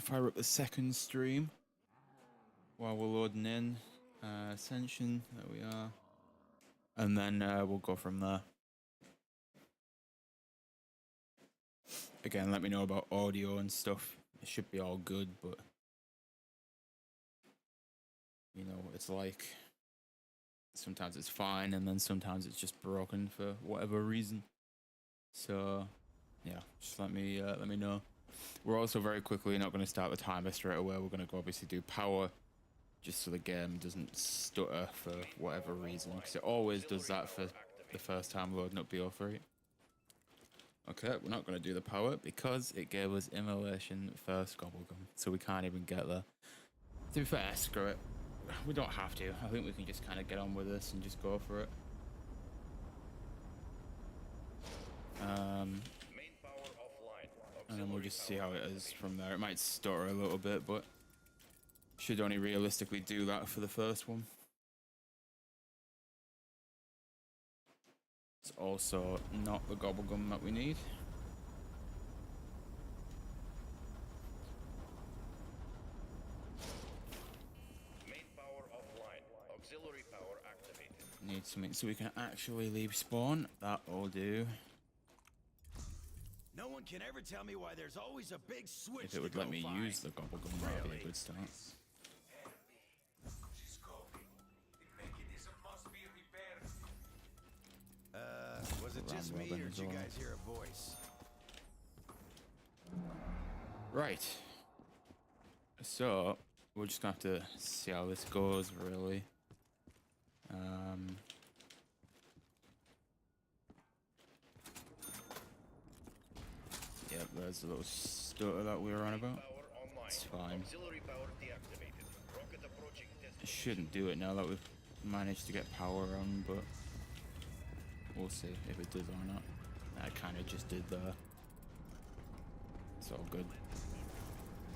fire up the second stream while we're loading in. Ascension, there we are. And then we'll go from there. Again, let me know about audio and stuff. It should be all good, but you know what it's like. Sometimes it's fine, and then sometimes it's just broken for whatever reason. So, yeah, just let me know. We're also very quickly not going to start the timer straight away. We're going to go obviously do power, just so the game doesn't stutter for whatever reason, because it always does that for the first time loading up BO3. Okay, we're not going to do the power because it gave us immolation first gobblegum, so we can't even get there. To be fair, screw it. We don't have to. I think we can just kind of get on with this and just go for it. And then we'll just see how it is from there. It might stutter a little bit, but should only realistically do that for the first one. It's also not the gobblegum that we need. Main power offline. Auxiliary power activated. Need something so we can actually leave spawn. That'll do. No one can ever tell me why there's always a big switch. If it would let me use the gobblegum, that'd be a good start. Was it just me, or did you guys hear a voice? Right. So, we're just gonna have to see how this goes, really. Yep, there's a little stutter that we were on about. It's fine. It shouldn't do it now that we've managed to get power on, but we'll see if it does or not. I kind of just did there. It's all good.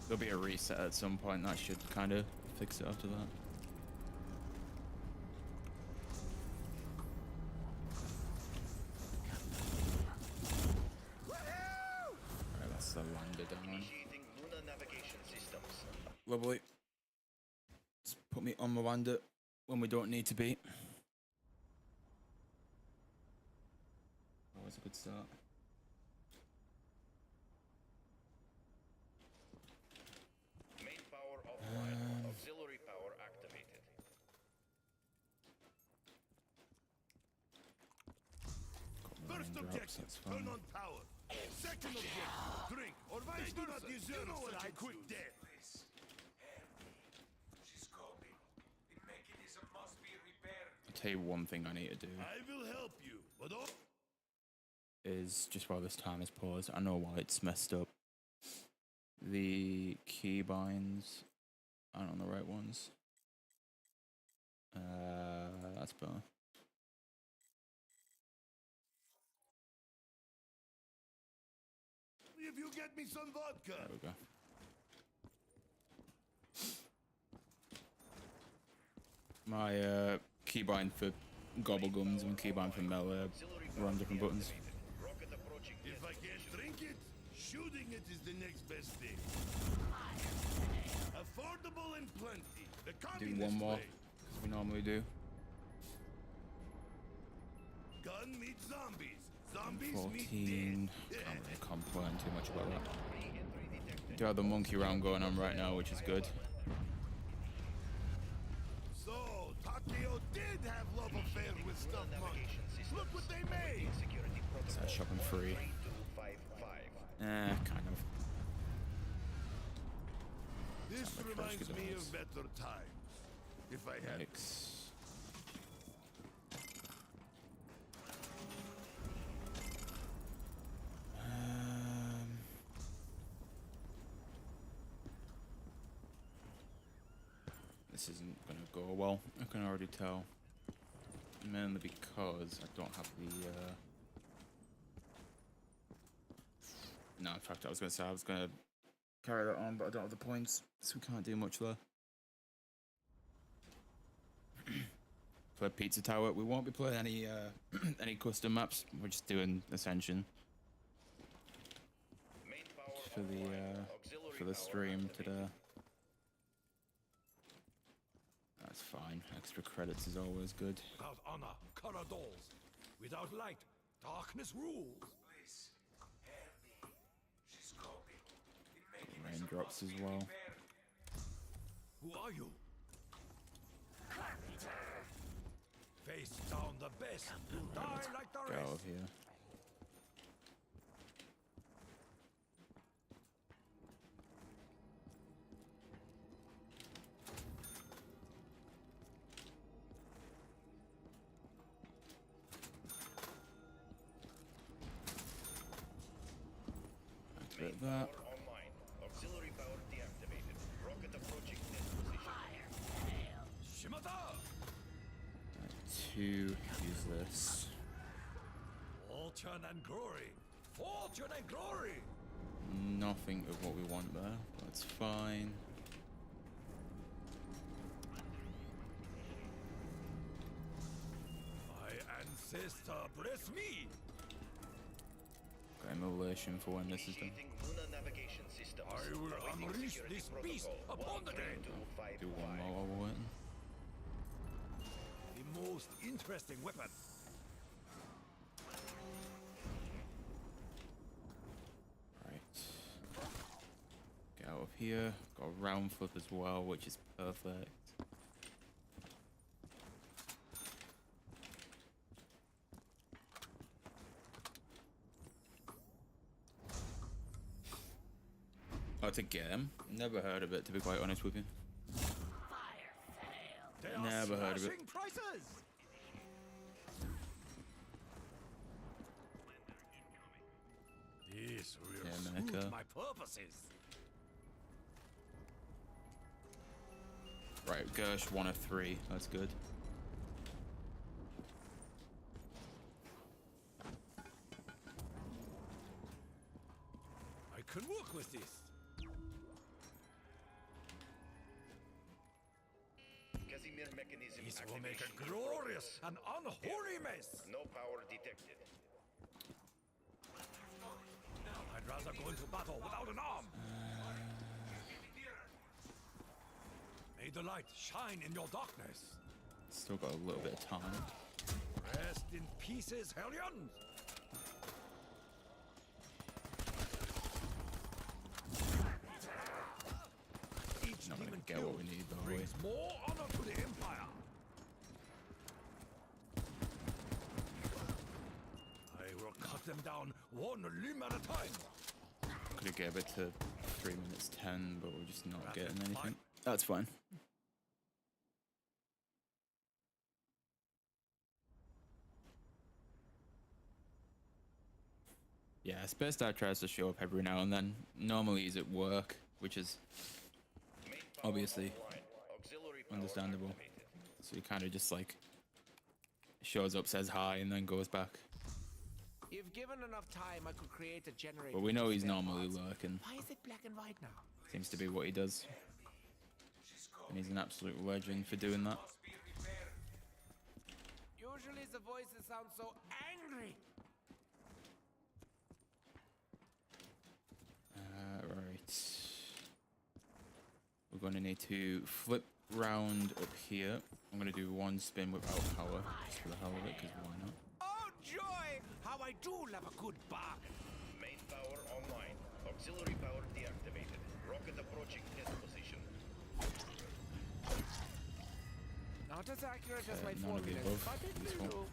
There'll be a reset at some point. That should kind of fix it after that. Alright, that's the lander down. Lovely. Just put me on the lander when we don't need to be. Always a good start. Main power offline. Auxiliary power activated. First objective, turn on power. Second objective, drink, or vice do not deserve such a quick death. I'll tell you one thing I need to do. I will help you, but is just while this time is paused, I know why it's messed up. The keybinds aren't on the right ones. That's better. if you get me some vodka. There we go. My keybind for gobblegums and keybind for melee are on different buttons. If I can't drink it, shooting it is the next best thing. Affordable and plenty. The Do one more, as we normally do. Gun meets zombies. Zombies 14. Can't really complain too much about that. Do have the monkey round going on right now, which is good. So, Takeo did have love affair with stuff monkeys. Look what they made. Is that shopping free? Kind of. This reminds me of better times. If I had. Yikes. This isn't gonna go well. I can already tell. Mainly because I don't have the. No, in fact, I was gonna carry that on, but I don't have the points, so we can't do much there. Play Pizza Tower. We won't be playing any any custom maps. We're just doing Ascension for for the stream today. That's fine. Extra credits is always good. Without honor, corridors. Without light, darkness rules. Raindrops as well. Who are you? Face down the best. Die like the Get out of rest. here. Activate that. Power online. Auxiliary power deactivated. Rocket approaching test position. Shimata! To use this. Fortune and glory. Fortune and glory. Nothing of what we want there. That's fine. My ancestor bless me. Got immolation for when this is done. Initiating lunar navigation systems. I will Awaiting unleash security this beast protocol. upon the dead. Do one 13255. more while we're waiting. The most interesting weapon. Right. Get out of here. Got a round flip as well, which is perfect. Oh, it's a game? Never heard of it, to be quite honest with you. They are Never heard of it. slashing prices. This will Yeah, suit Mecha. my purposes. Right, Gersh, 1 of 3. That's good. I can work with this. Casimir mechanism This will make a activation in glorious progress. and unholy mess. No power detected. I'd rather go into battle without an arm. May the light shine in your darkness. Still got a little bit of time. Rest in pieces, Hellions. Each Not gonna demon get what killed we need, though, are we? brings more honor to the Empire. I will cut them down one limb at a time. Could have gave it to 3 minutes 10, but we're just not Rapid getting anything. fire. That's fine. Yeah, Space Star tries to show up every now and then. Normally he's at work, which is Main power obviously offline. Auxiliary power understandable. activated. So he kind of just like shows up, says hi, and then goes back. If given enough time, I could create a generator. But we know to he's spare normally parts. lurking. Why is it black and white now? Seems to be what he does. And he's an absolute legend for doing that. Usually the voices sound so angry. Right. We're going to need to flip round up here. I'm going to do one spin without power, just for the hell of it, because why not? Oh joy! How I do love a good bargain. Main power online. Auxiliary power deactivated. Rocket approaching test position. Not as accurate as my none of the formulas, above. but it This will one. do.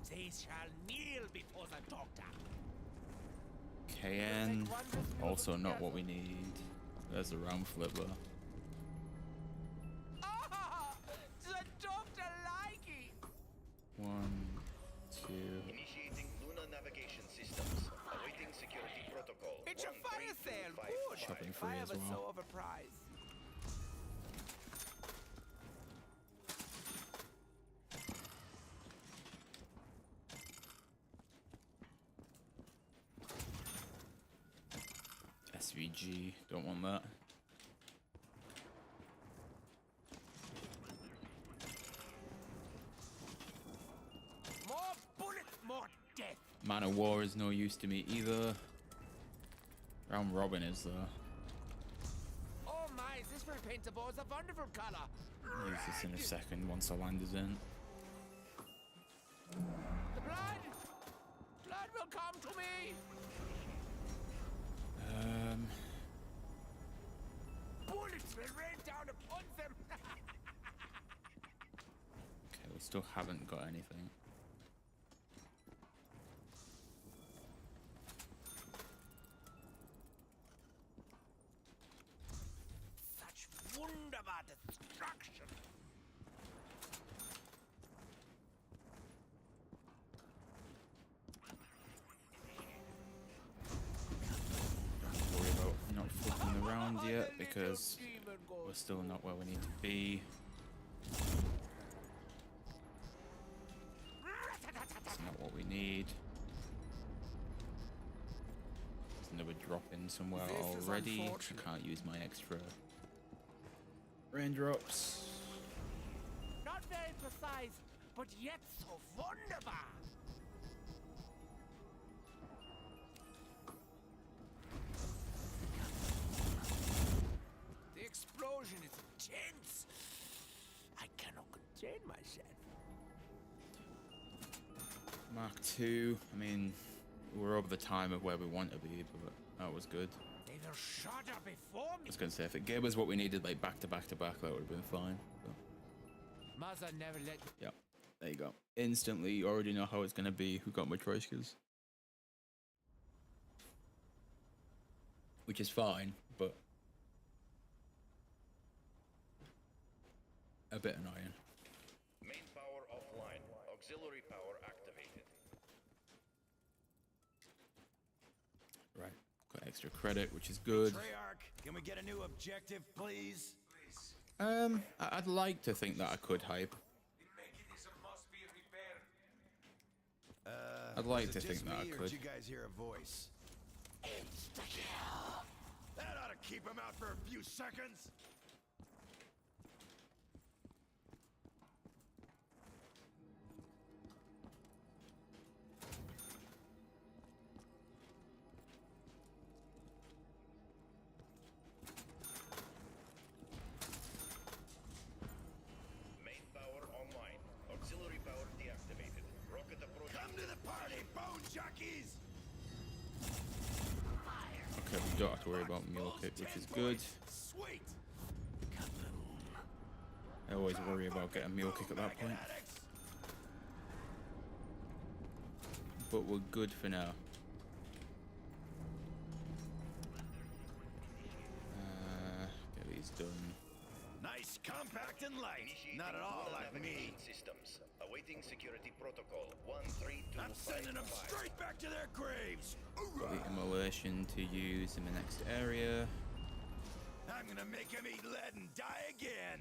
They shall kneel before the doctor. KN, also not what we need. There's a round flip though. Ah! The doctor like it! 1, 2. Initiating lunar navigation systems. Awaiting security protocol. It's a fire sale! Good! Shopping free Fire as was well. so overpriced. SVG, don't want that. More bullets, more death. Man of War is no use to me either. Round robin is Oh my, this repentable is a wonderful color. use this in a second once the land is in. The blood! Blood will come to me! Bullets will rain down upon them! Okay, we still haven't got anything. Such wunderbar destruction! Worry about not flipping around yet because we're still not where we need to be. That's not what we need. There's another drop in somewhere This is already. I unfortunate. can't use my extra raindrops. Not very precise, but yet so wunderbar! The explosion is intense! I cannot contain myself. Mark II. I mean, we're over the time of where we want to be, but that was good. They were shudder before I me! was gonna say if it gave us what we needed, like back to back to back, that would have been fine. But, Mother never let me. yeah, there you go. Instantly, you already know how it's gonna be. Who got my Matryoshkas? Which is fine, but a bit annoying. Main power offline. Auxiliary power activated. Right, got extra credit, which is good. Treyarch, can we get a new objective, please? I'd like to think that I could hype. I'd like Was to it think just that I me, or could. did you guys hear a voice? That ought to keep him out for a few seconds. Main power online. Auxiliary power deactivated. Rocket approaching. Come to the party, bone jockeys! Okay, we don't have to worry about mule kick, which is good. Sweet. I always worry about getting mule kick at that point, but we're good for now. Get these done. Nice, compact, and light. Initiating Not at all Youre like me. navigation systems. Awaiting security protocol 13255. I'm sending them straight back to their graves. Got the immolation to use in the next area. I'm gonna make him eat lead and die again.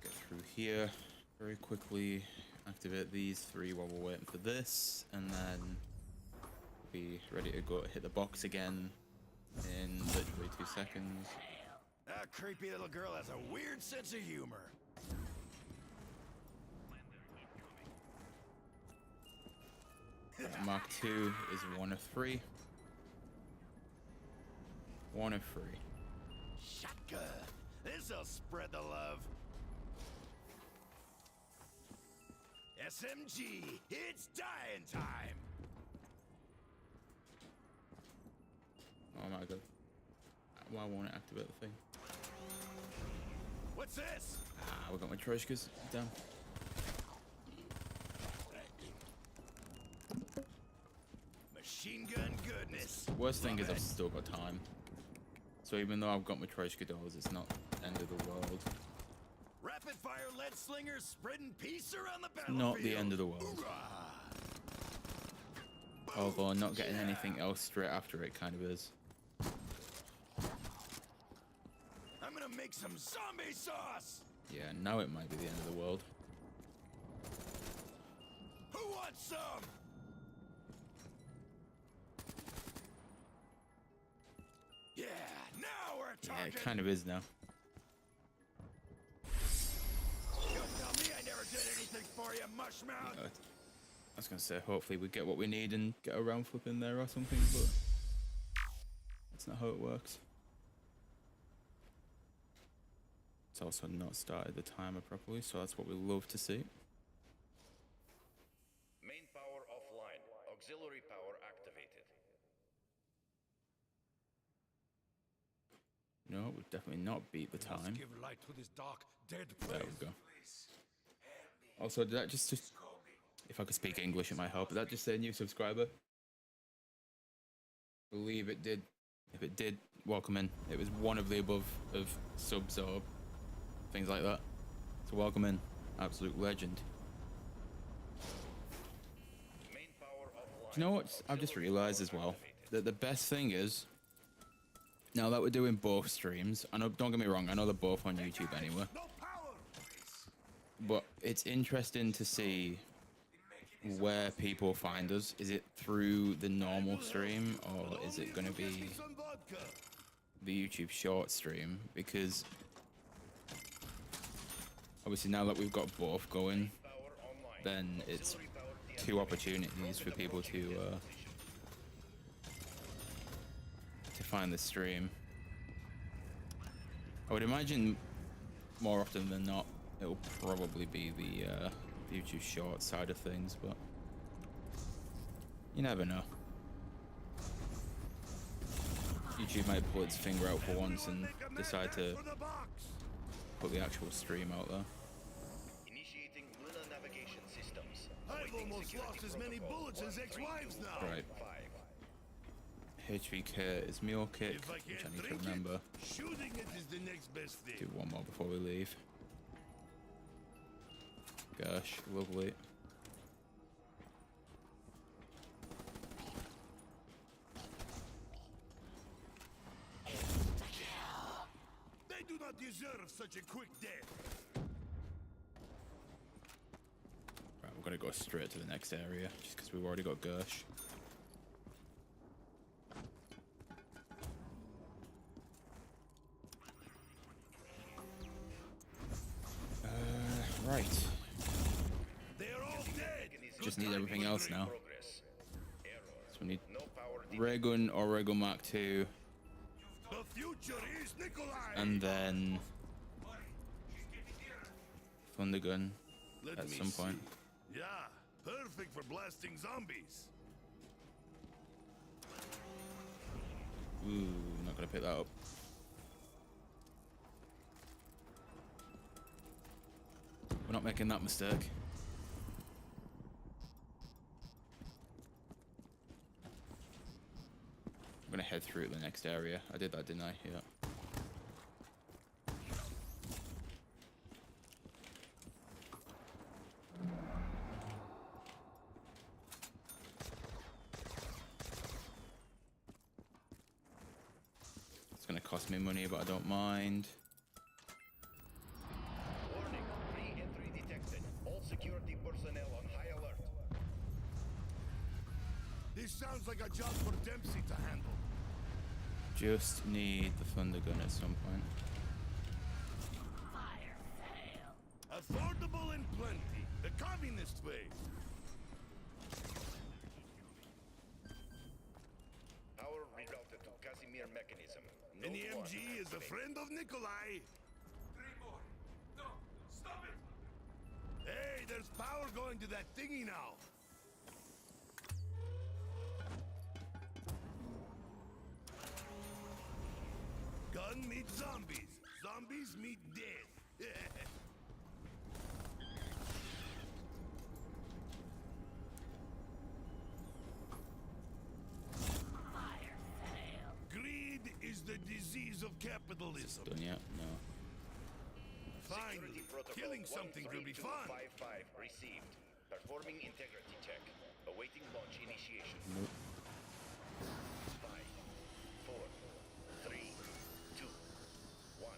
Get through here very quickly. Activate these three while we're waiting for this, and then be ready to go hit the box again in literally 2 seconds. That creepy little girl has a weird sense of humor. Mark II is 1 of 3. 1 of 3. Shotgun. This'll spread the love. SMG, it's dying time. Oh my god. Why won't it activate the thing? What's this? Ah, we got my Matryoshkas. Damn. Machine gun goodness. Worst thing Love is I've it. still got time. So even though I've got my Matryoshka dolls, it's not the end of the world. Rapid fire lead slingers spreading peace around the battlefield. Not the end of the world. Hoorah! Although not getting anything else straight after it kind of is. I'm gonna make some zombie sauce. Yeah, now it might be the end of the world. Who wants some? Yeah, now we're Yeah, talking. it kind of is now. for you, mushmouth. I was gonna say, hopefully we get what we need and get a round flip in there or something, but that's not how it works. It's also not started the timer properly, so that's what we love to see. Main power offline. Auxiliary power activated. No, we've definitely not beat the time. Give light to this dark, dead There place. we go. Also, did that just if I could speak English, it might help. Did that just say new subscriber? I believe it did. If it did, welcome in. It was one of the above of subs or things like that. So welcome in. Absolute legend. Main power offline. Do you know what I've just realized as well? That the best thing is, now that we're doing both streams, I know, don't get me wrong, I know they're both on YouTube anyway, No power. but it's interesting to see where people find us. Is it through the normal stream, or is it going to be Some vodka. the YouTube short stream? Because obviously now that we've got both going, Power online. then it's Auxiliary power two opportunities for people to find the stream. I would imagine more often than not it'll probably be the YouTube short side of things, but you never know. YouTube might pull its finger out for once and decide to For the box. put the actual stream out there. Initiating lunar navigation systems. I've Awaiting almost security lost as many protocol. bullets as 1, 3, ex-wives 2, now. Right. 5. HV kit is meal kick, If I which can't I need to drink remember. it, shooting it is the next best thing. Do one more before we leave. Gosh, lovely. They do not deserve such a quick death. Right, we're gonna go straight to the next area, just because we've already got Gersh. Right. They are all dead. Just need everything else now. Progress. Error. So we need No power Ray Gun or Ray Gun Mark II, The future is Nikolai. and then Thunder Gun Let at me some point. see. Yeah, perfect for blasting zombies. Ooh, not gonna pick that up. We're not making that mistake. I'm gonna head through the next area. I did that, didn't I? Yeah. It's gonna cost me money, but I don't mind. Warning. Re-entry detected. All security personnel on high alert. This sounds like a job for Dempsey to handle. Just need the Thunder Gun at some point. Affordable and plenty. The communist way. Power rerouted to Casimir mechanism. And the Node 1 MG is a activated. friend of Nikolai. 3 more. No, stop it. Hey, there's power going to that thingy now. Gun meets zombies. Zombies meet death. Greed is the disease of capitalism. Done yet? No. Finally, Security protocol killing something will be fun. 13255 received. Performing integrity check. Awaiting launch initiation. Nope. 5, 4, 3, 2, 1.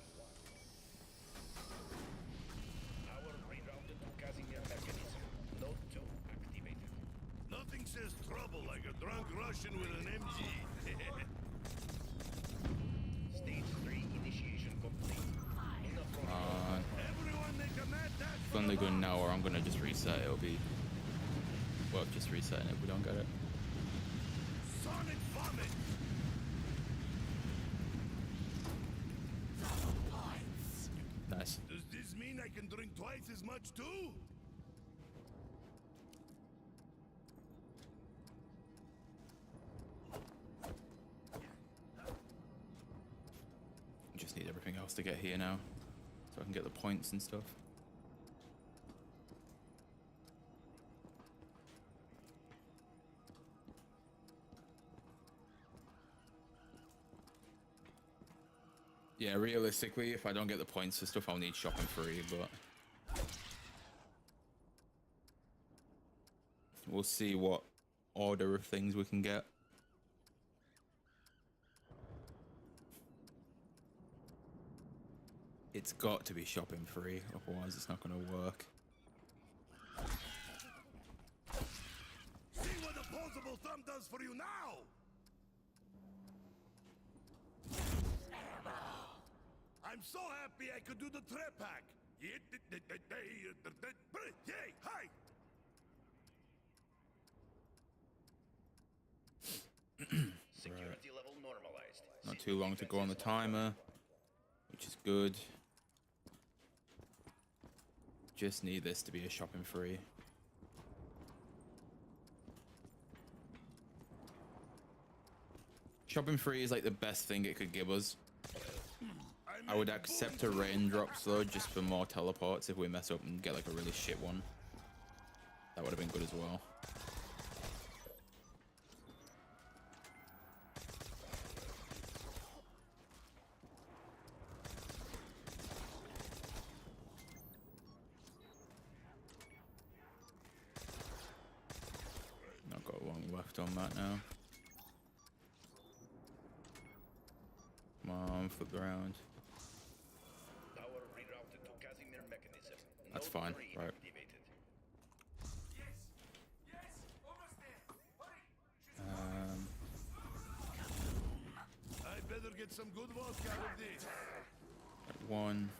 Power rerouted to Casimir mechanism. Node 2 activated. Nothing says trouble like a drunk Russian with an MG. Stage 3 initiation complete. Lunar protocol. Everyone make a mad dash for on the gun now, or I'm gonna just reset. It'll be worth just resetting if we don't get it. Sonic vomit. Nice. Does this mean I can drink twice as much too? Just need everything else to get here now, so I can get the points and stuff. Yeah, realistically, if I don't get the points for stuff, I'll need shopping free, but we'll see what order of things we can get. It's got to be shopping free, otherwise it's not going to work. See what opposable thumb does for you now! I'm so happy I could do the trap hack. Yay, hi! Security level normalized. Not too long to go on the timer, which is good. Just need this to be a shopping free. Shopping free is like the best thing it could give us. I would accept a raindrops though, just for more teleports if we mess up and get like a really shit one. That would have been good as well. Not got long left on that now. Come on, flip around. Tower rerouted to Casimir mechanism. That's Node fine, 3 right. activated. I better get some good vodka out of this. One.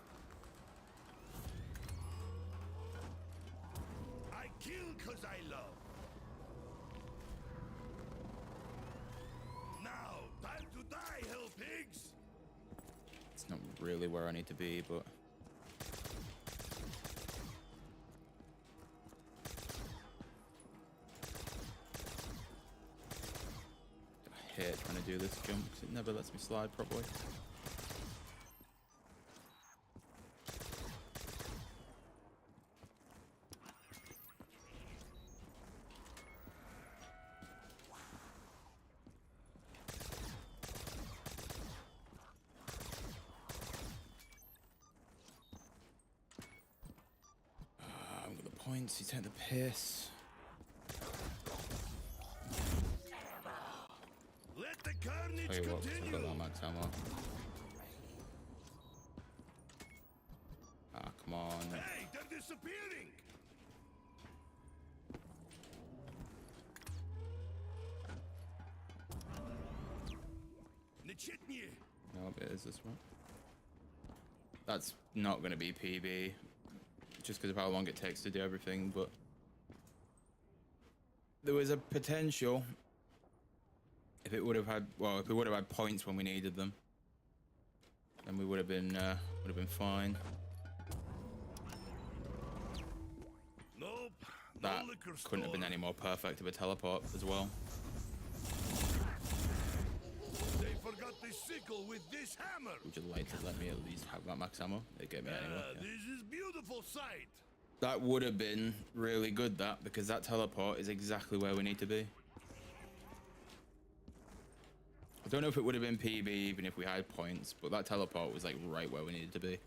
I kill cause I love. Now, time to die, hell pigs! It's not really where I need to be, but I hate trying to do this jump because it never lets me slide properly. I'm got the points, you take the piss. Let the carnage Tell you what, I've continue! got that max ammo. Ah, come on. Hey, they're disappearing! Nechitnie! No, it is this one. That's not going to be PB, just because of how long it takes to do everything, but there was a potential if it would have had, well, if we would have had points when we needed them, then we would have been fine. Nope, That no liquor store. couldn't have been any more perfect of a teleport as well. They forgot the sickle with this hammer. Would you like to let me at least have that max ammo? They gave me anyway. Yeah. This is beautiful sight. That would have been really good, that, because that teleport is exactly where we need to be. I don't know if it would have been PB even if we had points, but that teleport was like right where we needed to be.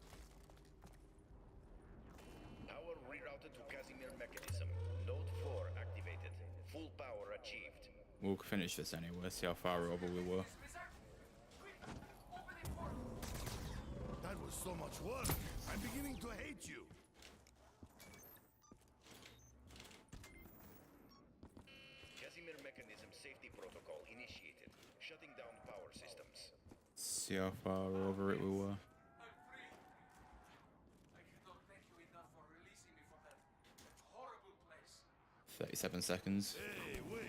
Tower rerouted to Casimir mechanism. Node 4 activated. Full power achieved. We'll finish this anyway, see how far over we were. That was so much work. I'm beginning to hate you. Casimir mechanism safety protocol initiated. Shutting down power systems. See how far over it we were. I'm free. I cannot thank you enough for releasing me 37 seconds. Hey, wait.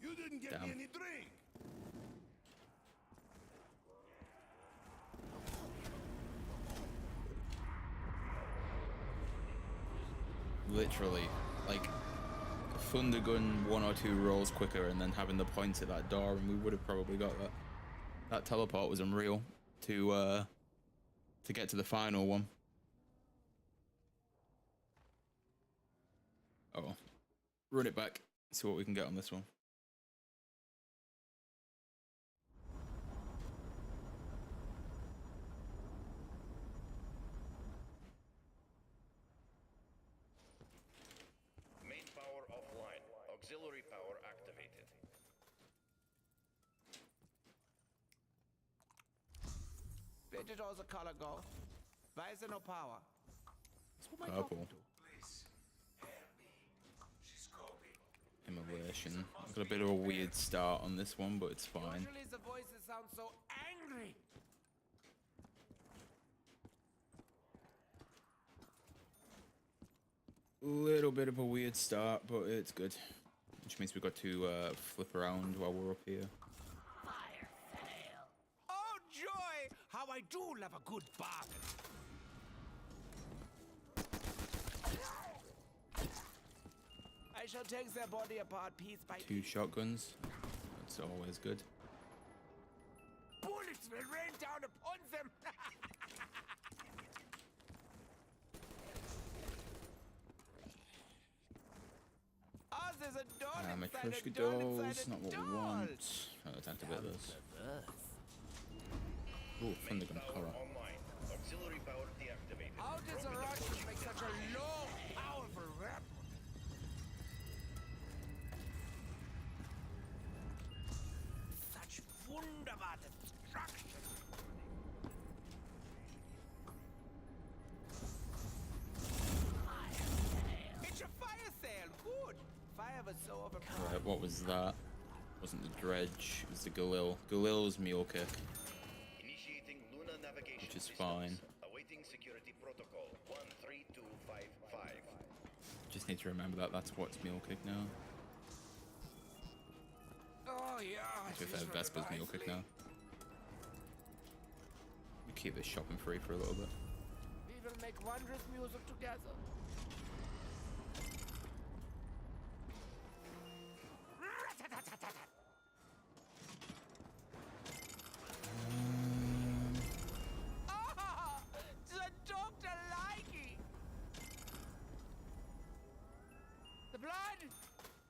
You didn't get Damn. me any drink. Literally, like, Thunder Gun 1 or 2 rolls quicker and then having the points at that door, and we would have probably got that. That teleport was unreal to get to the final one. Oh well. Run it back, see what we can get on this one. Main power offline. Auxiliary power activated. Where did all the color go? Why is there no power? Purple. Immolation. Got a bit of a weird start on this one, but it's fine. Usually the voices sound so angry. Little bit of a weird start, but it's good. Which means we've got to flip around while we're up here. Fire fail. Oh joy! How I do love a good bargain. I shall take their body apart piece by 2 piece. shotguns. That's always good. Bullets will rain down upon them. Oh, there's a doll inside Matryoshka a doll dolls, inside a not what we doll. want. Oh, let's activate this. Ooh, Thunder Gun Power color. online. Auxiliary power deactivated. How did the Russians make such a low, powerful weapon? Such wunderbar destruction. It's a fire sale. Good. Fire was so overpowered. Right, what was that? Wasn't the dredge, it was the Galil. Galil's mule kick. Initiating Luna navigation Which is systems. fine. Awaiting security protocol 13255. Just need to remember that that's what's mule kick now. Oh yeah. To be fair, Vespa's mule kick now. We keep this shopping free for a little bit. We will make wondrous music together. Ah, the Dr. Likey. The blood.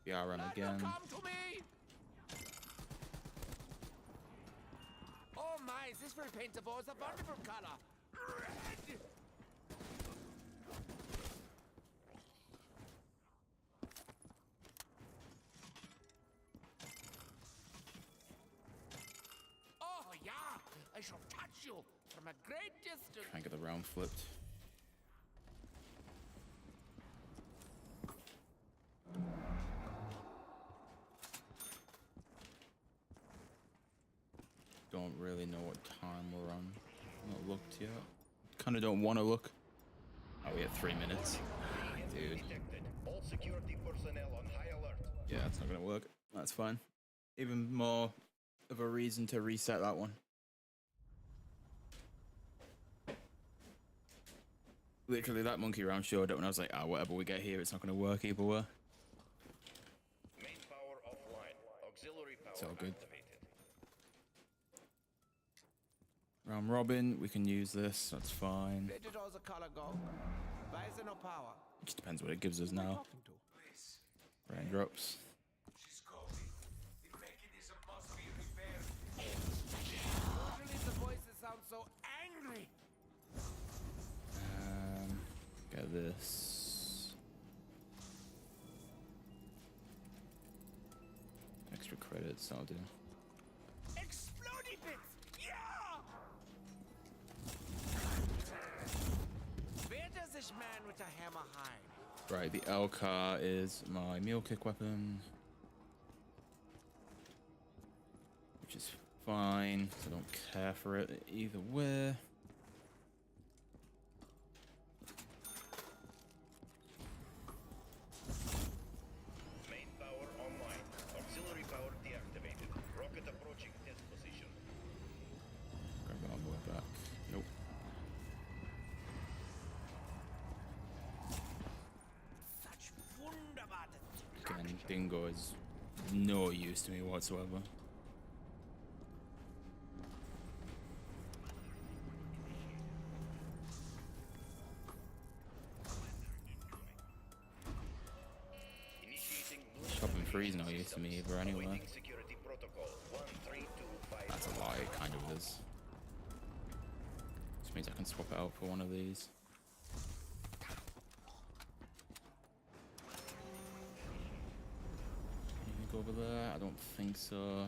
BRM Blood will again. come to me. Oh my, this will paint the walls a wonderful color. Red. Oh yeah, I shall touch you from a great distance. Try and get the round flipped. Don't really know what time we're on. Not looked yet. Kind of don't want to look. Oh, we have 3 minutes. Dude. Detected. All security personnel on high alert. Yeah, that's not gonna work. That's fine. Even more of a reason to reset that one. Literally, that monkey round showed up, and I was like, ah, whatever we get here, it's not gonna work either way. Main power offline. Auxiliary power all good. activated. Round robin, we can use this. That's fine. Where did all the color go? Why is there no power? It just depends what it gives us now. Talking to? Raindrops. Usually the voices sound so angry. Get this. Extra credits, I'll do. Exploding bits! Yeah! Where does this man with the hammer hide? Right, the Elcar is my mule kick weapon. Which is fine, 'cause I don't care for it either way. bingo is no use to me whatsoever. Initiating Chopping freeze no use to me either anyway. awaiting security protocol 13255. That's a lie, it kind of is. Which means I can swap it out for one of these. Anything over there? I don't think so.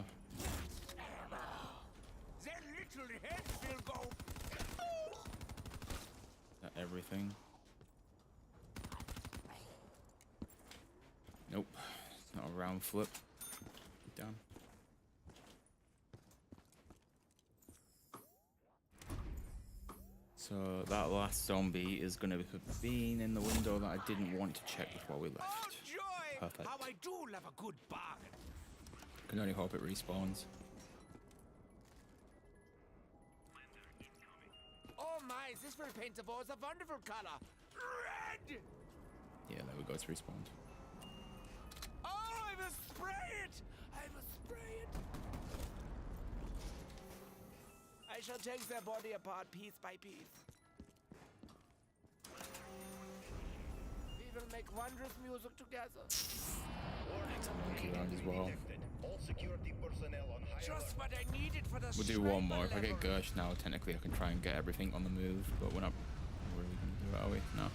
That little head will go. Is that everything? Nope. It's not a round flip. Damn. So that last zombie is going to have been in the window that I didn't want to check before we Oh, left. joy! Perfect. How I do love a good bargain. Can only hope it respawns. Oh my, this will paint the walls a wonderful color. Red! Yeah, there we go, it's respawned. Oh, I will spray it! I will spray it! I shall take their body apart piece by piece. We will make wondrous music together. It's a monkey round as well. Detected. All security personnel on high Just alert. what I needed for the We'll do one more. If I get Gersh. Gersh now, technically I can try and get everything on the move, but we're not really going to do it, are we? No.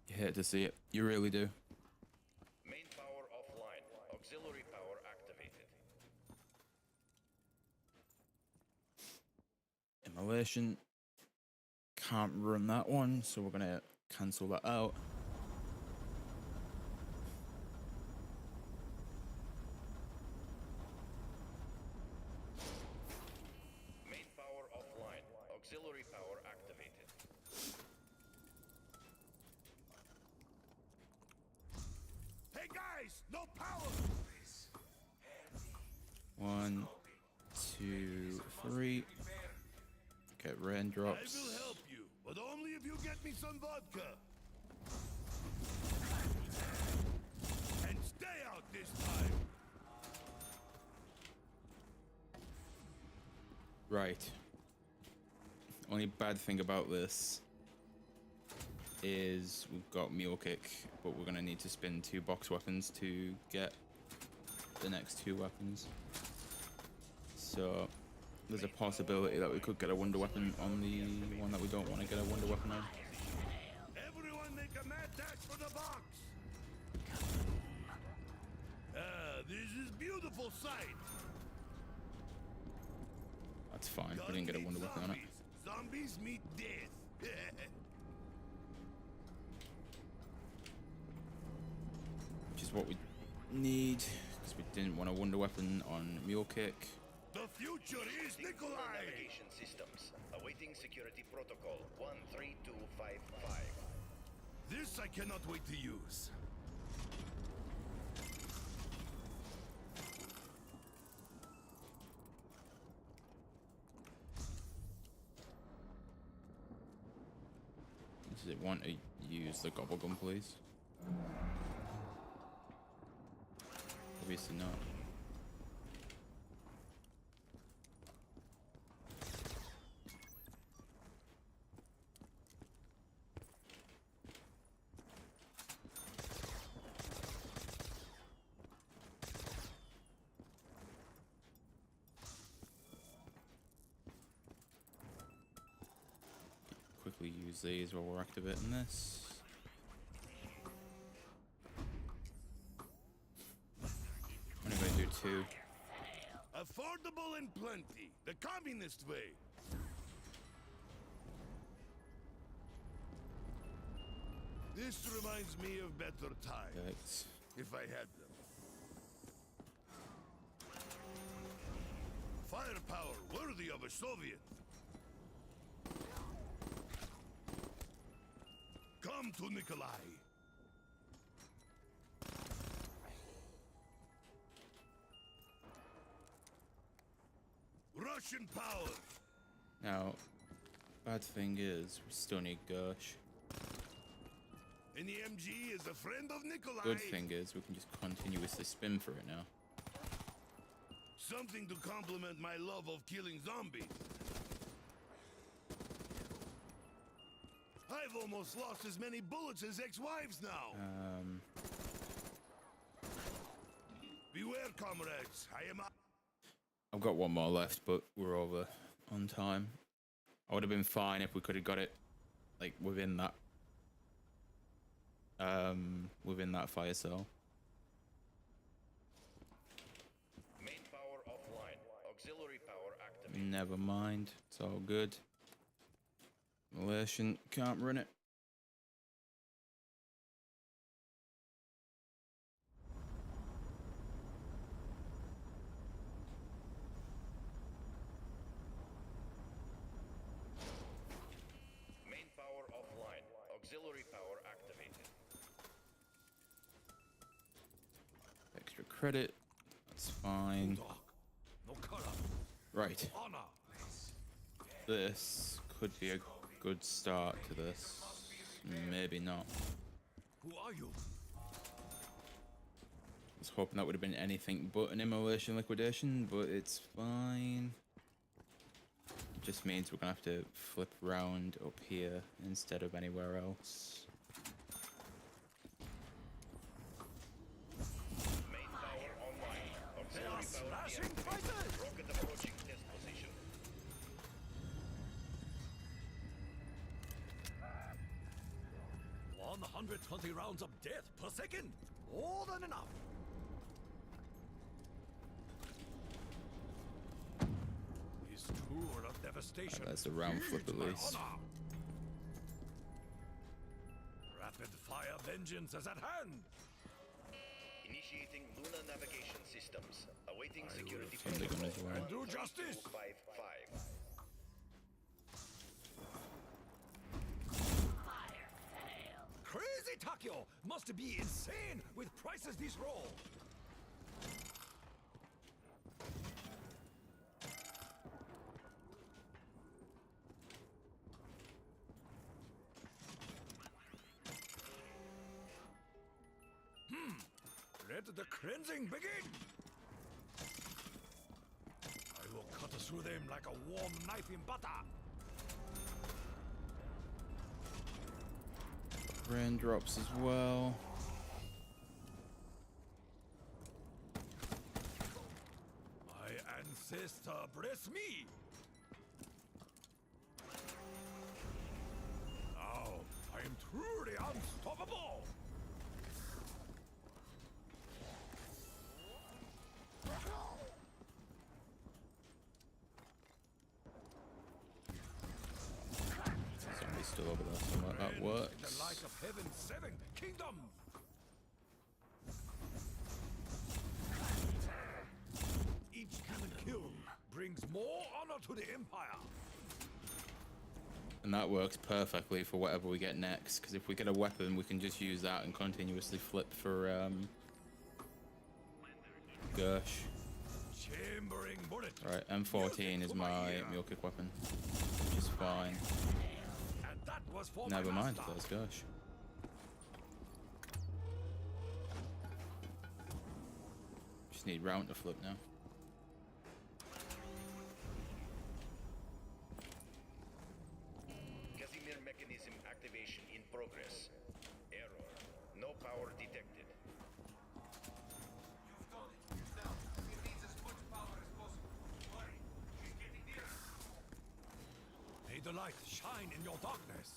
You hate to see it. You really do. Main power offline. Auxiliary power activated. Immolation. Can't run that one, so we're going to cancel that out. Main power offline. Auxiliary power activated. Hey guys, no power. 1, 2, 3. Okay, I raindrops. will help you, but only if you get me some vodka. And stay out this time. Right. Only bad thing about this is we've got mule kick, but we're gonna need to spin 2 box weapons to get the next 2 weapons. So there's a possibility that we could get a wonder weapon on the one that we don't want to get a wonder weapon on. Everyone make a mad dash for the box. This is beautiful sight. That's fine. We didn't get a wonder weapon on it. Zombies meet death. Which is what we need, because we didn't want a wonder weapon on mule kick. The future is Nikolai. Navigation systems. Awaiting security protocol 13255. This I cannot wait to use. Does it want to use the gobble gun, please? Obviously not. Quickly use these while we're activating this. I'm only going to do 2. Affordable and plenty. The communist way. This reminds me of better times. Yikes. If I had them. Firepower worthy of a Soviet. Come to Nikolai. Ascension power. Now, bad thing is, we still need Gersh. And the MG is a friend of Nikolai. Good thing is, we can just continuously spin for it now. Something to complement my love of killing zombies. I've almost lost as many bullets as ex-wives now. Beware, comrades. I am. I've got one more left, but we're over on time. I would have been fine if we could have got it, like, within that fire cell. Main power offline. Auxiliary power activated. Never mind, it's all good. Malation can't run it. Main power offline. Auxiliary power activated. Extra credit, that's fine. No color. Right, Honor. this could be a good start to this. Maybe not. Who are you? I was hoping that would have been anything but an immolation liquidation, but it's fine. Just means we're gonna have to flip round up here instead of anywhere else. Main power online. Auxiliary power deactivated. Rocket approaching test position. 120 rounds of death per second. More than enough. His tour of devastation. That's a round flip at feeds my least. honor. Rapid fire vengeance is at hand. Initiating Luna navigation systems. Awaiting security turn the gun as well. And do justice. 55. Crazy Takio must be insane with prices this roll. Let the cleansing begin. I will cut through them like a warm knife in butter. Raindrops as well. My ancestor bless me. Now I am truly unstoppable. Zombie's still over there somewhere. That In the works. light of heaven's seven kingdoms. Each human kill brings more honor to the Empire. And that works perfectly for whatever we get next, because if we get a weapon, we can just use that and continuously flip for Gersh. Chambering bullet. Right, M14 is my mule kick weapon, which is fine. And that was for Never my mind, master. there's Gersh. Just need round to flip now. Casimir mechanism activation in progress. Error. No power detected. May the light shine in your darkness.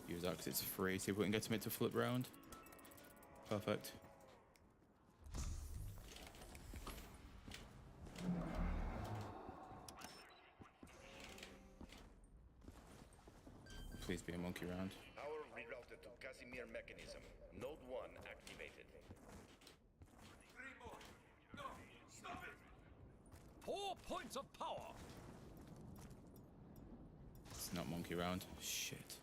Use that 'cause it's free. See if we can get him to flip round. Perfect. Please be a monkey round. Power rerouted to Casimir mechanism. Node 1 activated. 4 points of power. It's not monkey round. Shit.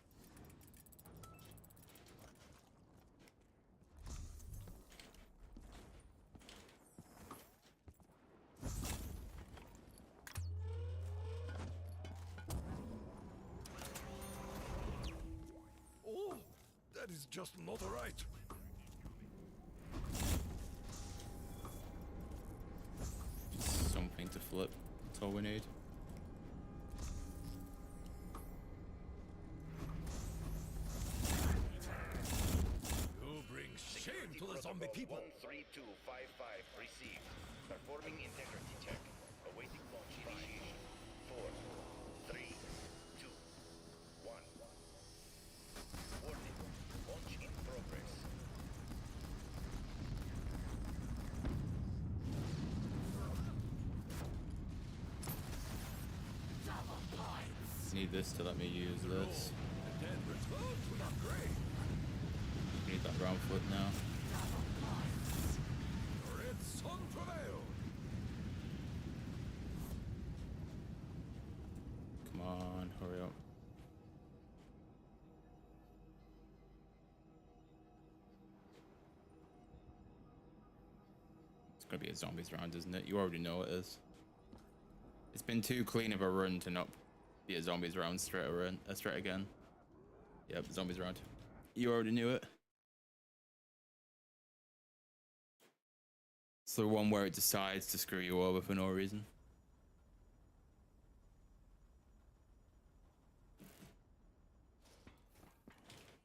That is just not right. Just something to flip. That's all we need. You bring shame to the zombie people. 13255 received. Performing integrity check. Awaiting launch initiation. 4, 3, 2, 1. Warning. Launch in progress. Need this to let me use this. The dead return to the grave. Need that round flip now. Red sun prevailed. Come on, hurry up. It's gonna be a zombies round, isn't it? You already know it is. It's been too clean of a run to not be a zombies round straight again. Yep, zombies round. You already knew it. It's the one where it decides to screw you over for no reason.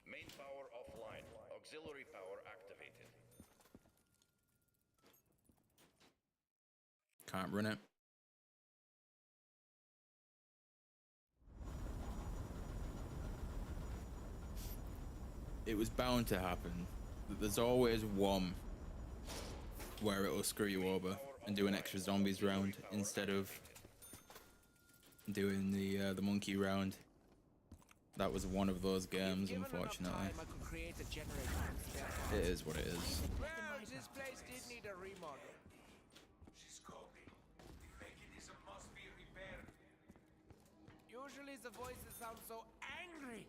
Main power offline. Auxiliary power activated. Can't run it. It was bound to happen. There's always one where it will screw you over and do an extra zombies round instead of doing the monkey round. That was one of those games, unfortunately. It is what it is. Well, this place did need a remodel. She's coping. The mechanism must be repaired. Usually the voices sound so angry.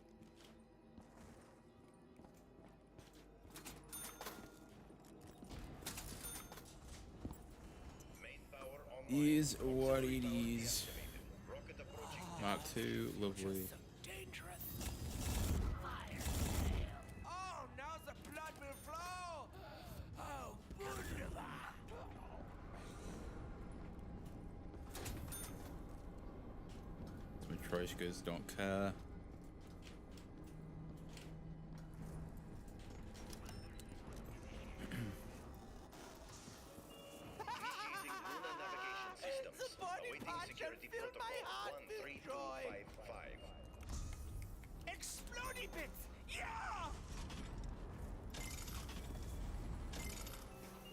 Main power online. Is what it is. Rocket approaching. Mark 2, lovely. Dangerous. Oh, now the blood will flow. Oh, wunderbar. Some Troishkas don't care. Initiating lunar navigation systems. The body Awaiting part shall security fill my protocol heart with joy. 13255. Exploding bits! Yeah!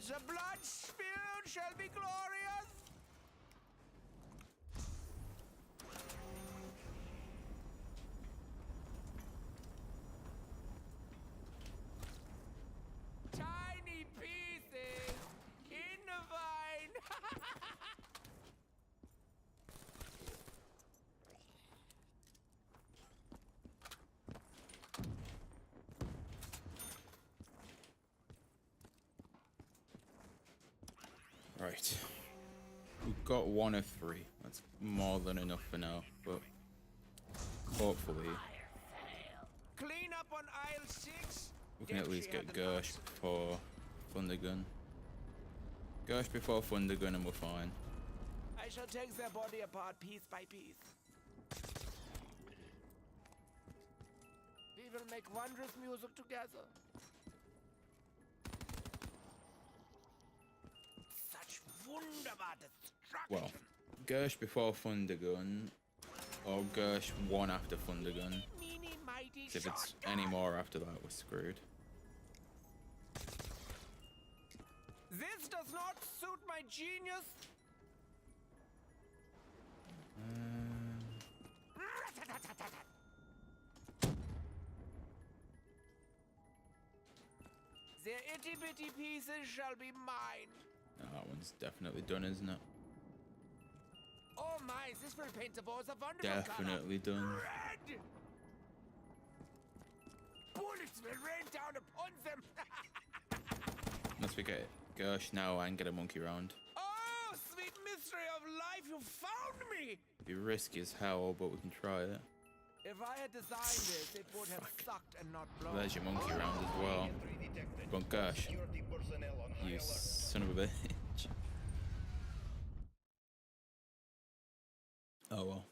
The blood spilled shall be glorious! Tiny pieces in the vine! Right. We've got 1 of 3. That's more than enough for now, but hopefully Clean up on aisle 6. we can at least get Gersh before Thundergun. Gersh before Thundergun and we're fine. I shall take their body apart piece by piece. We will make wondrous music together. Such wunderbar destruction. Well, Gersh before Thundergun, or Gersh 1 after Thundergun. Meeny, mighty 'Cause if it's shotgun. any more after that, we're screwed. This does not suit my genius. Their itty bitty pieces shall be mine. That one's definitely done, isn't it? Oh my, this will paint the walls a wonderful Definitely done. color. Red! Bullets will rain down upon them. Unless we get Gersh now and get a monkey round. Oh, sweet mystery of life, you found me! Be risky as hell, but we can try it. If I had designed this, it would have sucked and not blown. There's your monkey round as well. Entry detected. Bunkash. Security personnel on high You alert. son of a bitch. Oh well.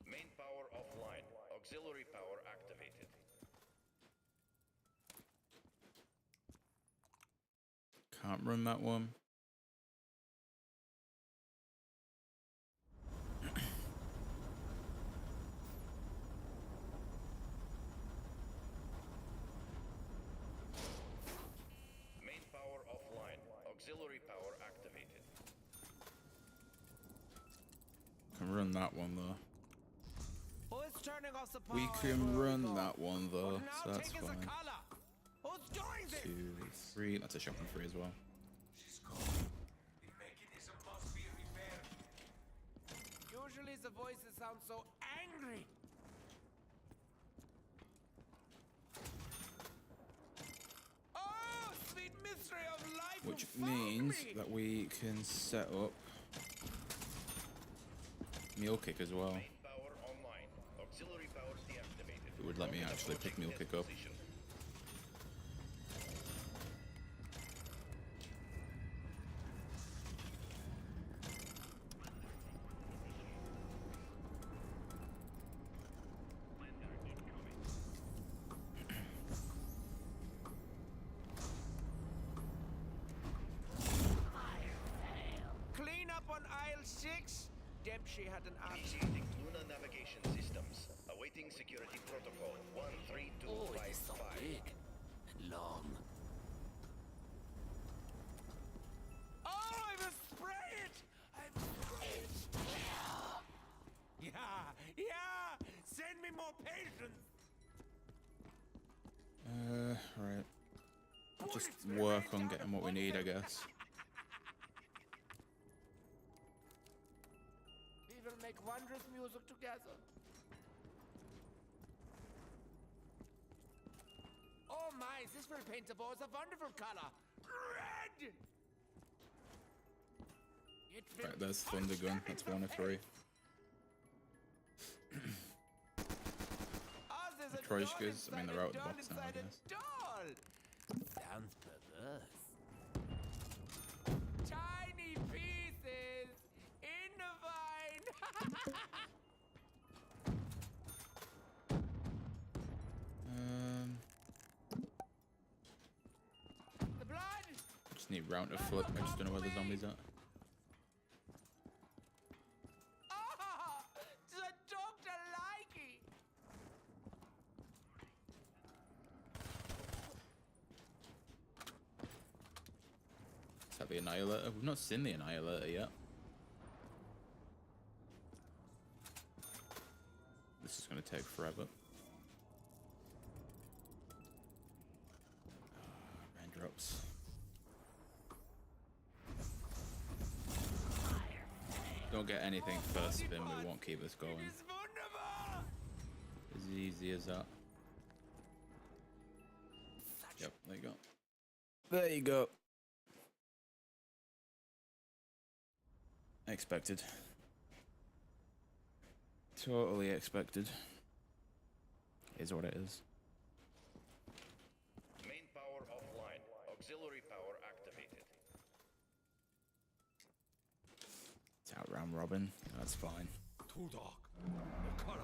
Main power offline. Auxiliary power activated. Can't run that one. Main power offline. Auxiliary power activated. Can run that one though. Who's turning off the power? We can everywhere run we go? that one though, What now so that's take is a fine. color? Who's doing this? 2, 3. That's a shotgun 3 as well. She's calling. The mechanism must be repaired. Usually the voices sound so angry. Oh, sweet mystery of life. Which who found means me. that we can set up Mule Kick as well. Main power online. Auxiliary power deactivated. It would let me Rocket actually pick Mule approaching Kick up. test position. Clean up on aisle 6. Dempsey had an option. Initiating Luna navigation systems. Awaiting security protocol 13255. and long. Oh, I will spray it! I will spray it! Yeah! Send me more patients! Right. Just work on getting what we need, I guess. We will make wondrous music together. Oh my, this will paint the walls a wonderful color. Red! It will Right, there's Thunder Gun. That's 1 of 3. Oh, there's a Troishkas, doll I mean, they're inside out of the a doll box now, I inside a guess. doll. Sounds perverse. Tiny pieces in the vine. The blood. Just need round to flip. I just don't know where the zombies are. Ah, the Dr. Likey. Is that the Annihilator? We've not seen the Annihilator yet. This is going to take forever. Raindrops. Don't get anything first spin, we won't keep this going. It is wunderbar. As easy as that. Yep, there you go. There you go. Expected. Totally expected. Is what it is. Main power offline. Auxiliary power activated. It's out round robin. That's fine. Too dark. No color.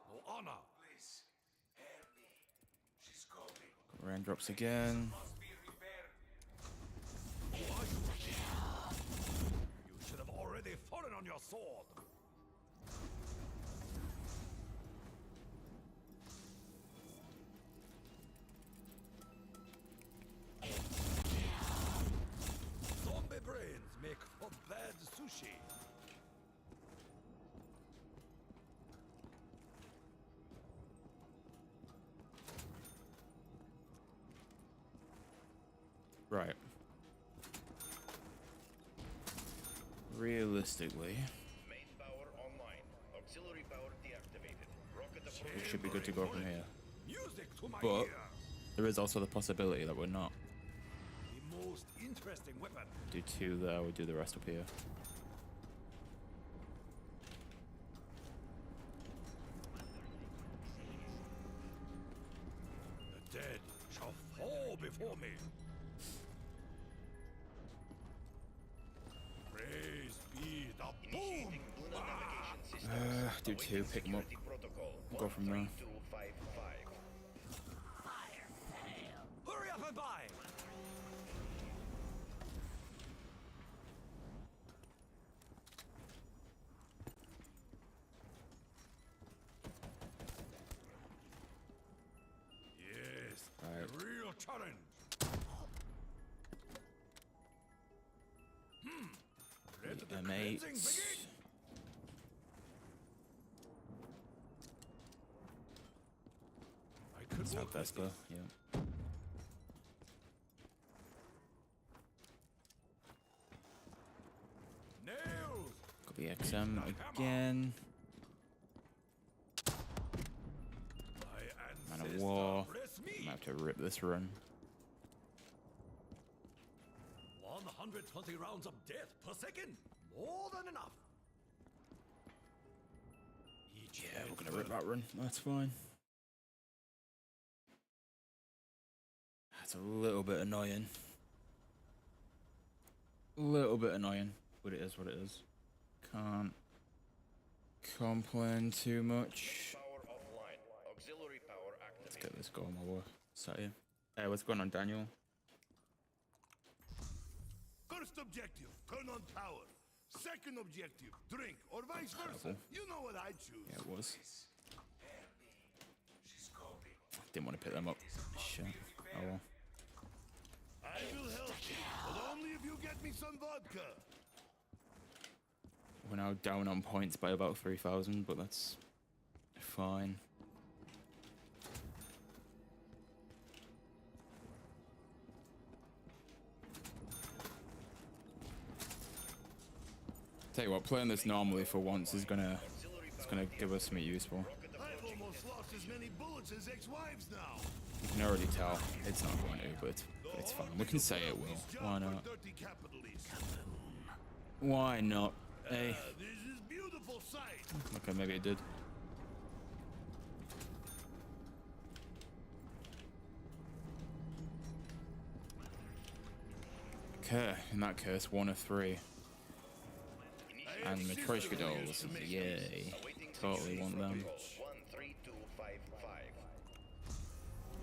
No honor. Please, help me. She's calling. Raindrops again. Must be repaired. Who are you? You should have already fallen on your sword. Zombie brains make for bad sushi. Right. Realistically, Main power online. Auxiliary power deactivated. Rocket we approaching. should be good to go from here. Music to my But ear. There is also the possibility that we're not. The most interesting weapon. Do 2 there, we do the rest up here. The dead shall fall before me. Praise be the boom. Initiating lunar navigation systems. Do 2, Awaiting pick 'em up. security protocol Go from there. 13255. Hurry up and buy. Yes, Right. a real challenge. Let the M8. cleansing begin. I could It's work not with Vespa, this. yeah. Nails. Got the XM again. My Man of ancestor War. bless Might me. have to rip this run. 120 rounds of death per second. More than enough. Each Yeah, we're gonna head rip that run. That's fine. That's a little bit annoying. Little bit annoying, but it is what it is. Can't complain too much. Power offline. Auxiliary power Let's activated. get this going while we're sat here. Hey, what's going on, Daniel? First objective, turn on power. Second objective, drink, or vice versa. Careful. You know what I choose. Yeah, it was. She's coping. Didn't want to pick them up. Shit. Oh well. I will help you, but only if you get me some vodka. We're now down on points by about 3,000, but that's fine. Tell you what, playing this normally for once is gonna give us something useful. I've almost lost as many bullets as ex-wives now. You can already tell it's not going to, but it's fine. We can say it will. Why not? Dirty capitalists. Why not? Hey, This is beautiful sight. okay, maybe it did. Okay, in that case, 1 of 3. And Matryoshka dolls, yay. Totally want them. 13255.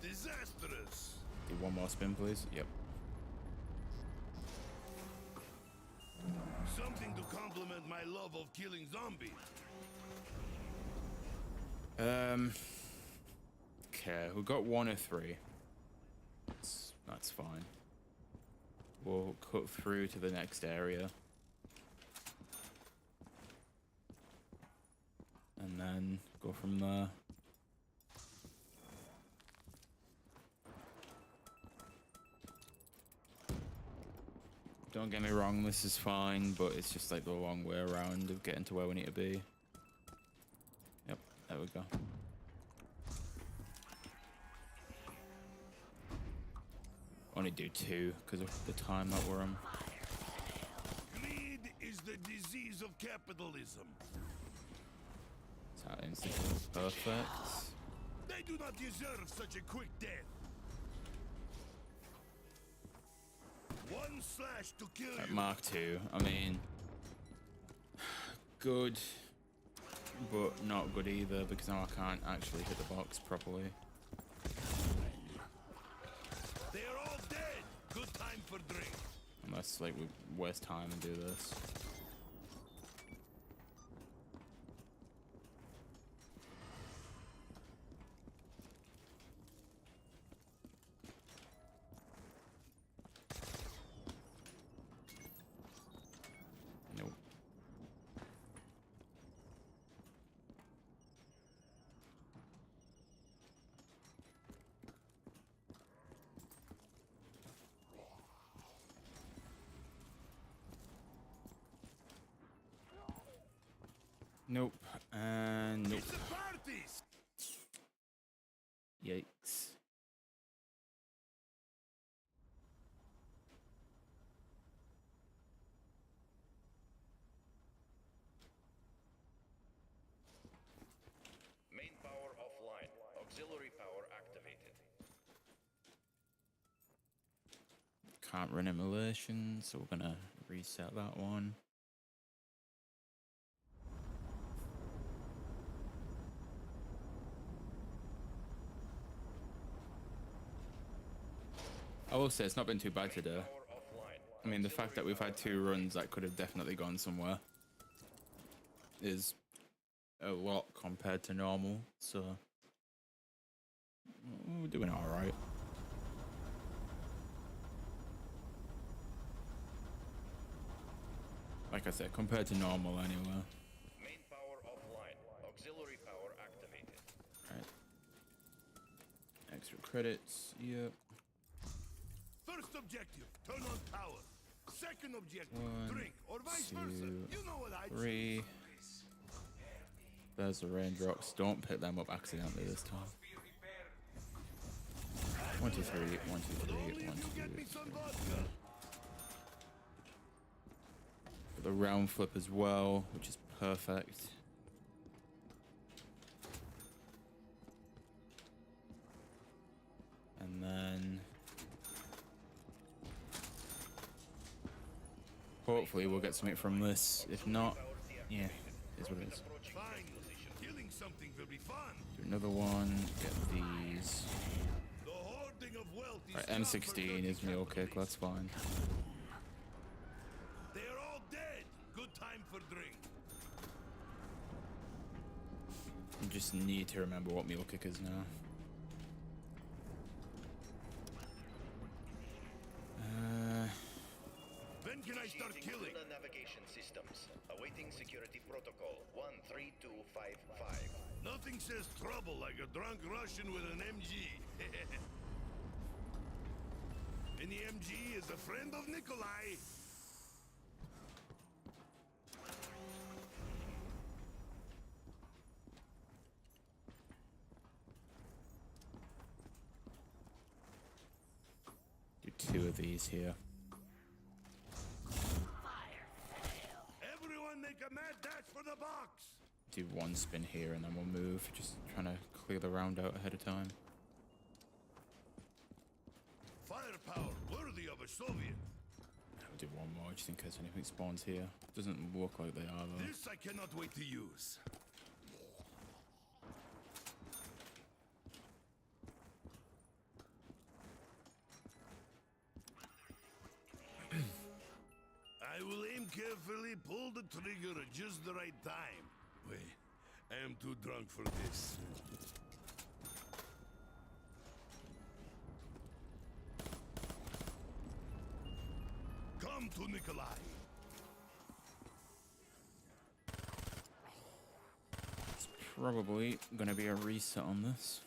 Disastrous. Do 1 more spin, please. Yep. Something to compliment my love of killing zombies. Okay, we got 1 of 3. That's fine. We'll cut through to the next area. And then go from there. Don't get me wrong, this is fine, but it's just like the long way around of getting to where we need to be. Yep, there we go. Only do 2 because of the time that we're on. Greed is the disease of capitalism. That instantly perfect. They do not deserve such a quick death. 1 slash to kill Right, you. Mark II. I mean, good, but not good either because now I can't actually hit the box properly. They are all dead. Good time for drink. Unless like we waste time and do this. Nope. Nope. And nope. It's a party. Yikes. Can't run immolation, so we're gonna reset that one. I will say it's not been too bad today. I mean, the fact that we've had 2 runs that could have definitely gone somewhere is a lot compared to normal, so we're doing all right. Like I said, compared to normal anyway. Main power offline. Auxiliary power activated. Right. Extra credits. Yep. First objective, turn on power. Second objective, 1, drink, or vice 2, versa. You know what I 3. There's the raindrops. Don't pick them up accidentally this time. 1, 2, 3. 1, 2, 3. 1, 2. The round flip as well, which is perfect. And then hopefully we'll get something from this. If not, yeah, it's what it is. Fine. Killing something will be fun. Do another one. Get these. The hoarding of wealth is Right, M16 is meal kick. That's fine. They're all dead. Good time for drink. I just need to remember what meal kick is now. When can I start killing? Luna navigation systems. Awaiting security protocol 13255. Nothing says trouble like a drunk Russian with an MG. And the MG is a friend of Nikolai. Do 2 of these here. Everyone make a mad dash for the box. Do 1 spin here and then we'll move. Just trying to clear the round out ahead of time. Firepower worthy of a Soviet. I'll do 1 more just in case anything spawns here. Doesn't look like they are though. This I cannot wait to use. I will aim carefully, pull the trigger at just the right time. Wait, I am too drunk for this. Come to Nikolai. It's probably gonna be a reset on this.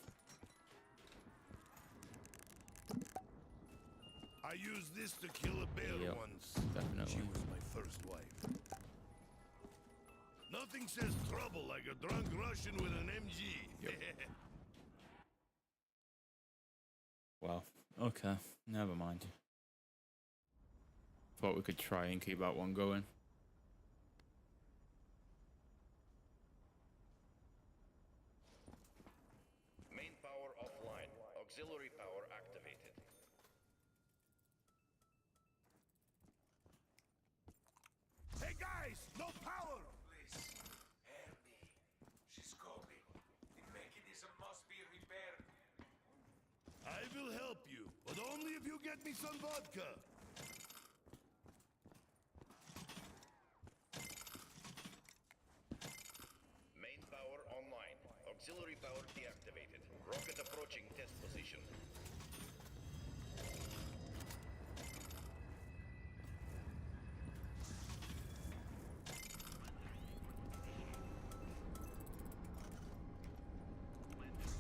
I used this to kill a bear Yep, once. definitely. She was my first wife. Nothing says trouble like a drunk Russian with an MG. Yep. Well, okay, never mind. Thought we could try and keep that one going. Main power offline. Auxiliary power activated. Hey guys, no power! Please, help me. She's coping. The mechanism must be repaired. I will help you, but only if you get me some vodka. Main power online. Auxiliary power deactivated. Rocket approaching test position.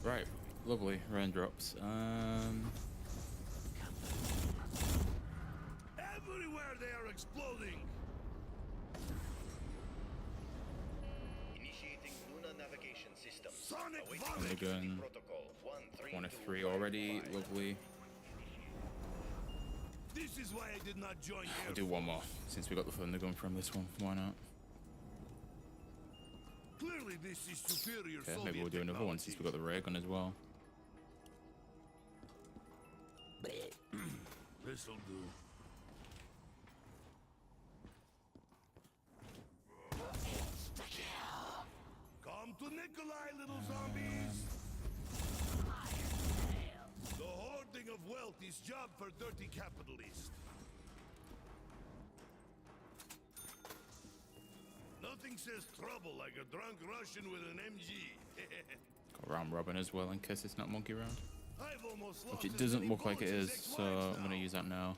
Right, lovely raindrops. Everywhere they are exploding. Initiating Luna navigation system. Sonic Awaiting vomit. security Again. protocol 1 of 3 already, 13255. lovely. This is why I did not join I'll Air do 1 Force. more since we got the thunder gun from this one. Why not? Clearly, this is superior Okay, Soviet maybe we'll do another one since we got the ray gun as well. This'll do. Nikolai, little zombies! The hoarding of wealth is job for dirty capitalists. Nothing says trouble like a drunk Russian with an MG. Got round robin as well in case it's not monkey round. I've almost Which lost it as doesn't many look like it bullets is, as so ex-wives I'm gonna now. use that now.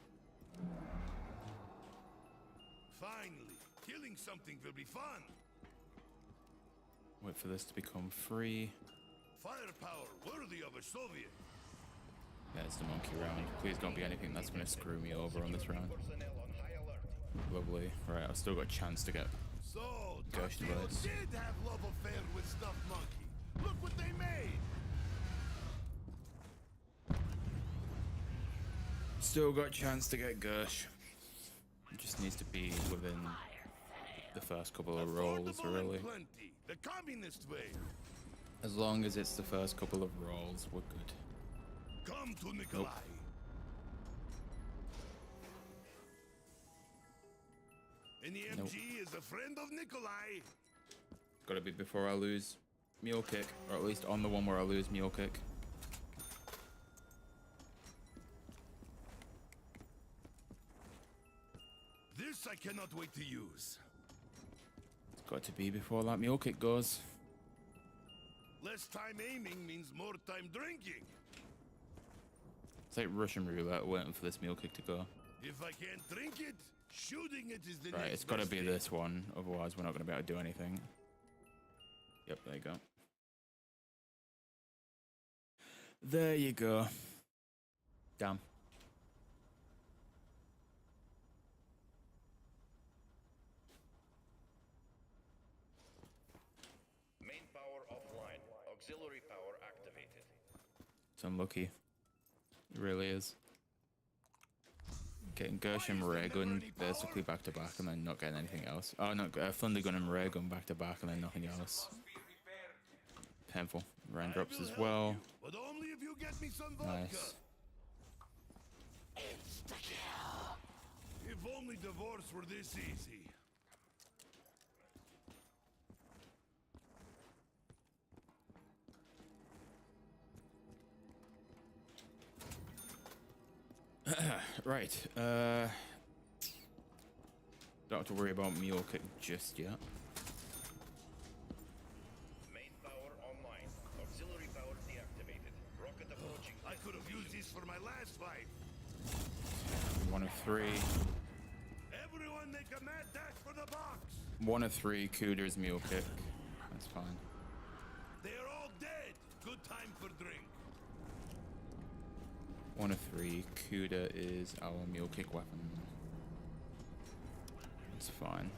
Finally, killing something will be fun. Wait for this to become free. Firepower worthy of a Soviet. Yeah, it's the monkey round. Please don't be anything that's gonna screw me over on this round. Personnel on high alert. Lovely. Right, I've still got a chance to get So, Ghost Tokyo Blades. did have love affair with Stuffed Monkey. Look what they made. Still got a chance to get Gersh. It just needs to be within the first couple of rolls, Affordable and really. plenty. The communist way. As long as it's the first couple of rolls, we're good. Come to Nikolai. And the Nope. MG is a friend of Nikolai. Gotta be before I lose Mule Kick, or at least on the one where I lose Mule Kick. This I cannot wait to use. It's got to be before that Mule Kick goes. Less time aiming means more time drinking. It's like Russian roulette waiting for this Mule Kick to go. If I can't drink it, shooting it is the Right, next it's gotta best be thing. this one, otherwise we're not gonna be able to do anything. Yep, there you go. There you go. Damn. Main power offline. Auxiliary power activated. It's unlucky. It really is. Getting Gersh and Ray Gun basically back to back and then not getting anything else. Oh, no, Thunder Gun and Ray Gun back to back and then nothing else. Painful. Raindrops as well. But only if you get me some vodka. Nice. If only divorce were this easy. Right. Don't have to worry about Mule Kick just yet. Main power online. Auxiliary power deactivated. Rocket approaching. I could have used this for my last fight. 1 of 3. Everyone make a mad dash for the box. 1 of 3. Cooter's Mule Kick. That's fine. They are all dead. Good time for drink. 1 of 3. Cuda is our Mule Kick weapon. It's fine.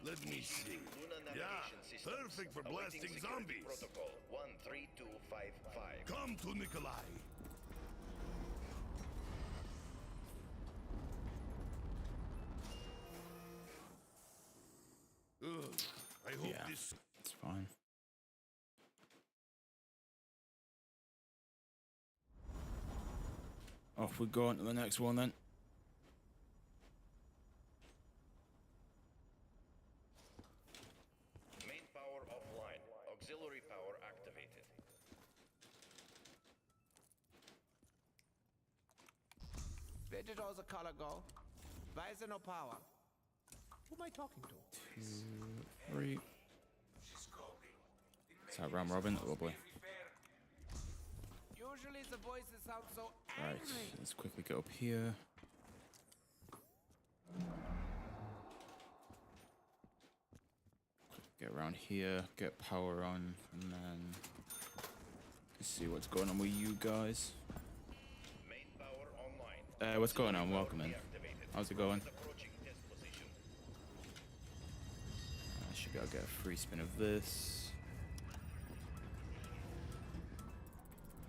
Let me see. Luna Yeah, navigation systems. perfect for Awaiting blasting security zombies. Protocol 13255. Come to Nikolai. Ugh, I hope Yeah. this. It's fine. Off we go on to the next one then. Main power offline. Auxiliary power activated. Where did all the color go? Why is there no power? Who am I talking to? 2, 3. Is that round robin? Lovely. Usually the voices sound so Right, angry. let's quickly get up here. Get around here, get power on, and then see what's going on with you guys. Main power online. What's going on? Welcome in. Deactivated. How's it going? Approaching test position. I should be able to get a free spin of this.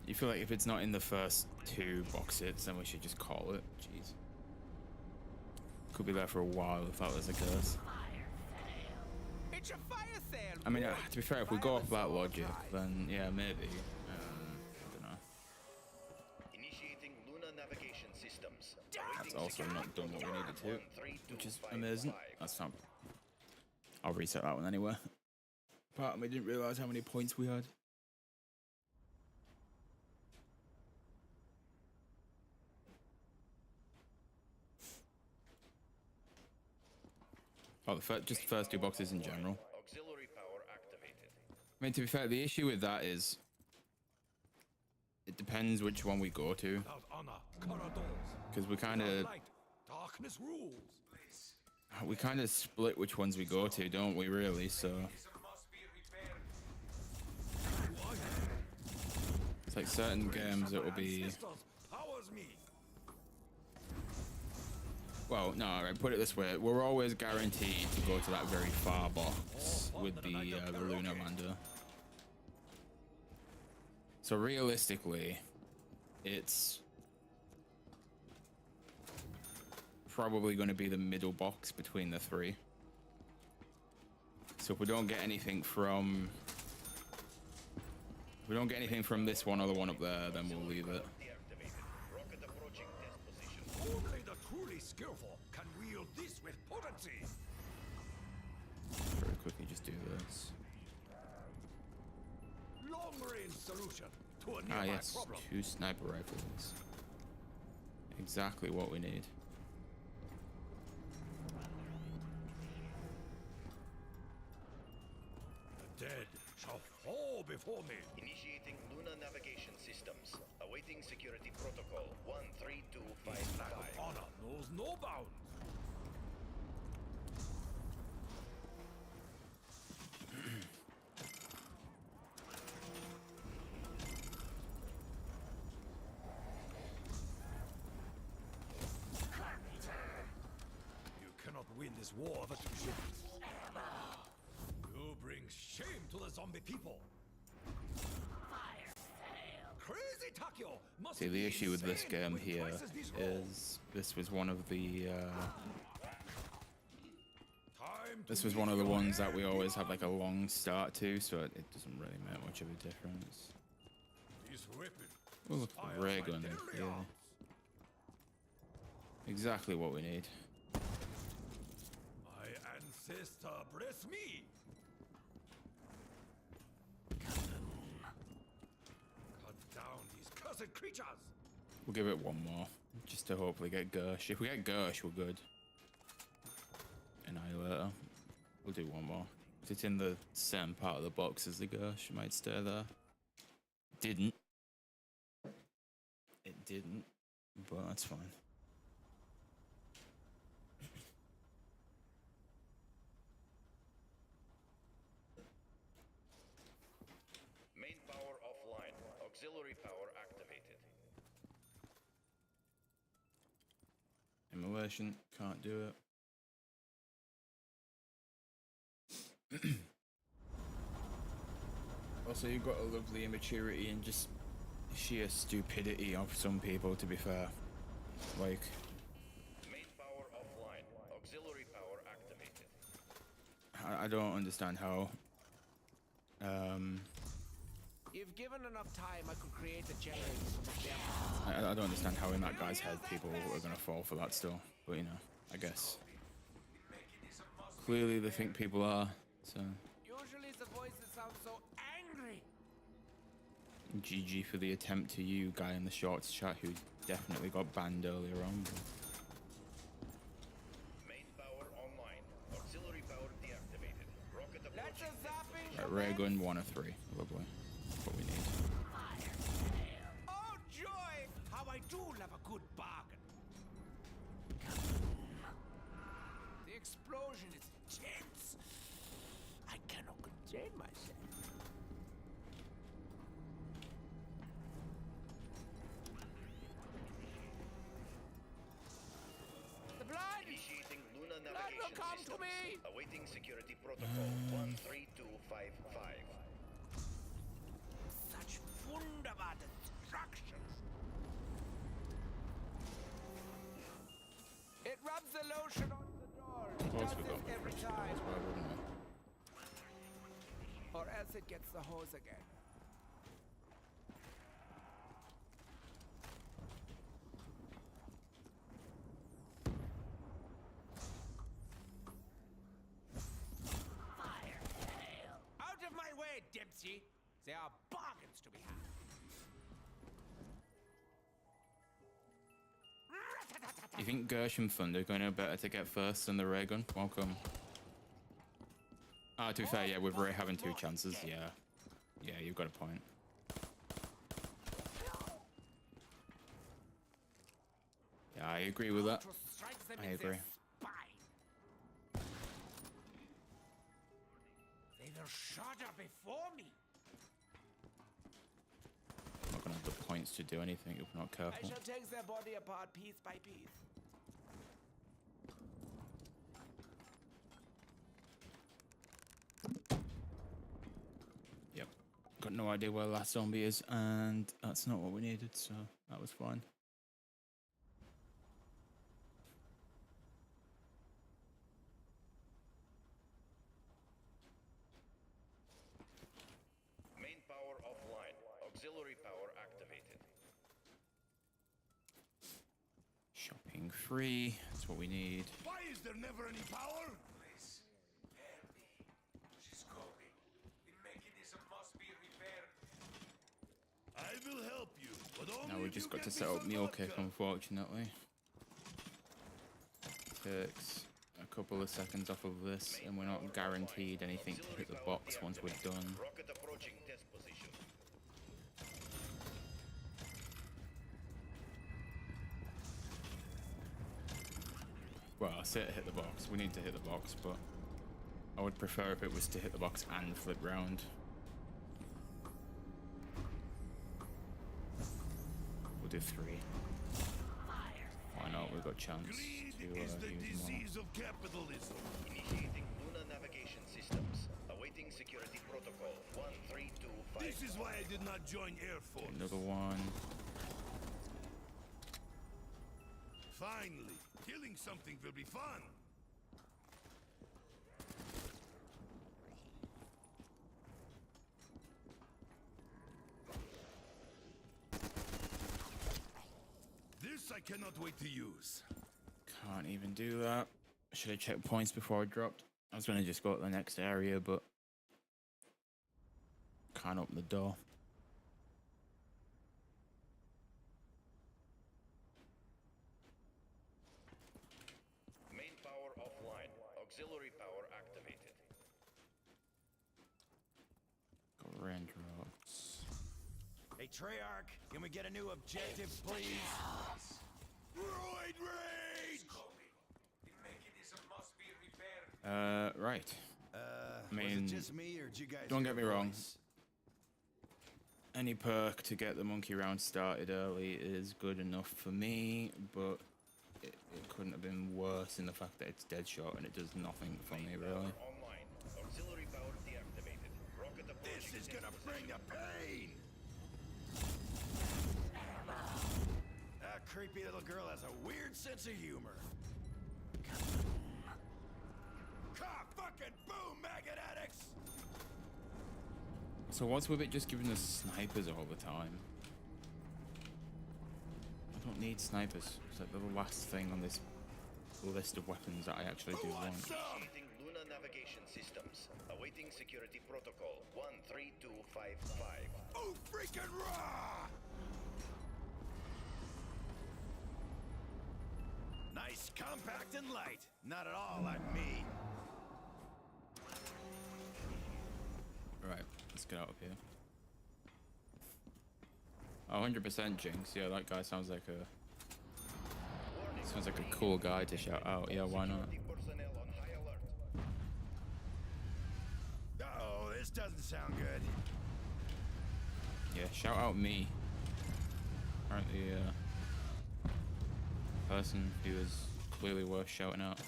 You feel like if it's not in the first 2 box hits, then we should just call it. Jeez. Could be there for a while if that was the case. It's a fire sale. I mean, boy. to be fair, if we go off that Fire was so logic, dry. then yeah, maybe. I don't know. Initiating Luna navigation systems. That's also not done what we needed to, which is amazing. That's not I'll reset that one anyway. Part of me didn't realize how many points we had. Oh, just the first two boxes in general. Auxiliary power activated. I mean, to be fair, the issue with that is it depends which one we go to, Without honor, corridors. because we kind Without of light, darkness rules. split which ones we go to, don't we? Really, so This must be repaired. Who are you? it's like certain games it will be. Ancestors powers me. Well, no, all right, put it this way: we're always guaranteed to go to that very far box with the Lunar Lander. So realistically, it's probably going to be the middle box between the three. So if we don't get anything from this one or the one up there, then we'll leave it. Deactivated. Rocket approaching test position. Only the truly skillful can wield this with potency. Very quickly, just do this. Long-range solution to a Ah, nearby yes, problem. 2 sniper rifles. Exactly what we need. The dead shall fall before me. Initiating Luna navigation systems. Awaiting security protocol Lack 13255. of honor knows no bounds. You cannot win this war that you should. You bring shame to the zombie people. Crazy Takio must See, the be issue with this insane game with here twice as these rolls. is this was one of the Time this to was one meet of the your ones that we end, always have like a Beyond. long start to, so it doesn't really make much of a difference. This weapon We'll look inspires for ray my gun. deadly Yeah. arms. Exactly what we need. My ancestor bless me. Cut down these cursed creatures. We'll give it one more, just to hopefully get Gersh. If we get Gersh, we're good. Annihilator. We'll do one more. If it's in the same part of the box as the Gersh, it might stay there. Didn't. It didn't, but that's fine. Main power offline. Auxiliary power activated. Immolation, can't do it. Also, you've got a lovely immaturity and just sheer stupidity of some people, to be fair. Like, Main power offline. Auxiliary power activated. I don't understand how. If given enough time, I could create a generator from the depths. I don't understand how in that guy's head people are gonna fall for that still. But you know, I guess. Clearly they think people are, so Usually the voices sound so angry. GG for the attempt to you, guy in the shorts chat who definitely got banned earlier on. But Main power online. Auxiliary power deactivated. Rocket Let's approaching a zapping. right, ray gun 1 of 3, lovely. That's what we need. Oh joy! How I do love a good bargain. The explosion is intense. I cannot contain myself. The blind! Initiating Luna Blood navigation will come to systems. me! Awaiting security protocol 13255. Such wunderbar destruction. It rubs the lotion on the door. Of It course does we got this every my time. why wouldn't we? Or else it gets the hose again. There are bargains to be had. You think Gershom Thunder going to better to get first than the ray gun? Welcome. Ah, to be fair, yeah, with Ray having 2 chances, yeah. Yeah, you've got a point. Yeah, I agree with that. I agree. They will shudder before me. I'm not going to have the points to do anything if we're not I careful. shall take their body apart piece by piece. Yep. Got no idea where the last zombie is, and that's not what we needed, so that was fine. Main power offline. Auxiliary power activated. Shopping free. That's what we need. Why is there never any power? Please, help me. She's going. The mechanism must be repaired. I will help you, but only Now we if just you got to get me set up some meal vodka. kick, unfortunately. Takes a couple of seconds off of this, and we're not guaranteed anything to hit the box once we're done. Rocket approaching test position. Well, I said hit the box. We need to hit the box, but I would prefer if it was to hit the box and flip round. We'll do 3. Why not? We've got a chance Greed to is the use more. disease of capitalism. Initiating Luna navigation systems. Awaiting security protocol 13255. This is why I did not join Air Force. Another one. Finally, killing something will be fun. This I cannot wait to use. Can't even do that. Should have checked points before I dropped. I was going to just go to the next area, but can't open the door. Main power offline. Auxiliary power activated. Got raindrops. Hey, Treyarch, can we get a new objective, please? Roid rage! The mechanism must be repaired. Right. I mean, was it just me, or did you guys don't hear get me a wrong. voice? Any perk to get the monkey round started early is good enough for me, but it couldn't have been worse in the fact that it's dead shot and it does nothing for me, really. Online. Auxiliary power deactivated. Rocket approaching This is test gonna bring position. the pain! That creepy little girl has a weird sense of humor. Cock fucking boom, maggot addicts! So what's with it just giving us snipers all the time? I don't need snipers. It's like the last thing on this list of weapons that I actually do Who want. wants some? Initiating Luna navigation systems. Awaiting security protocol 13255. Oh, freaking raw! Nice, compact, and light. Not at all like me. Right, let's get out of here. 100% Jinx. Yeah, that guy sounds like a cool guy to shout out. Yeah, why not? Security personnel on high alert. Uh-oh, this doesn't sound good. Yeah, shout out me. Apparently, person who is clearly worth shouting out.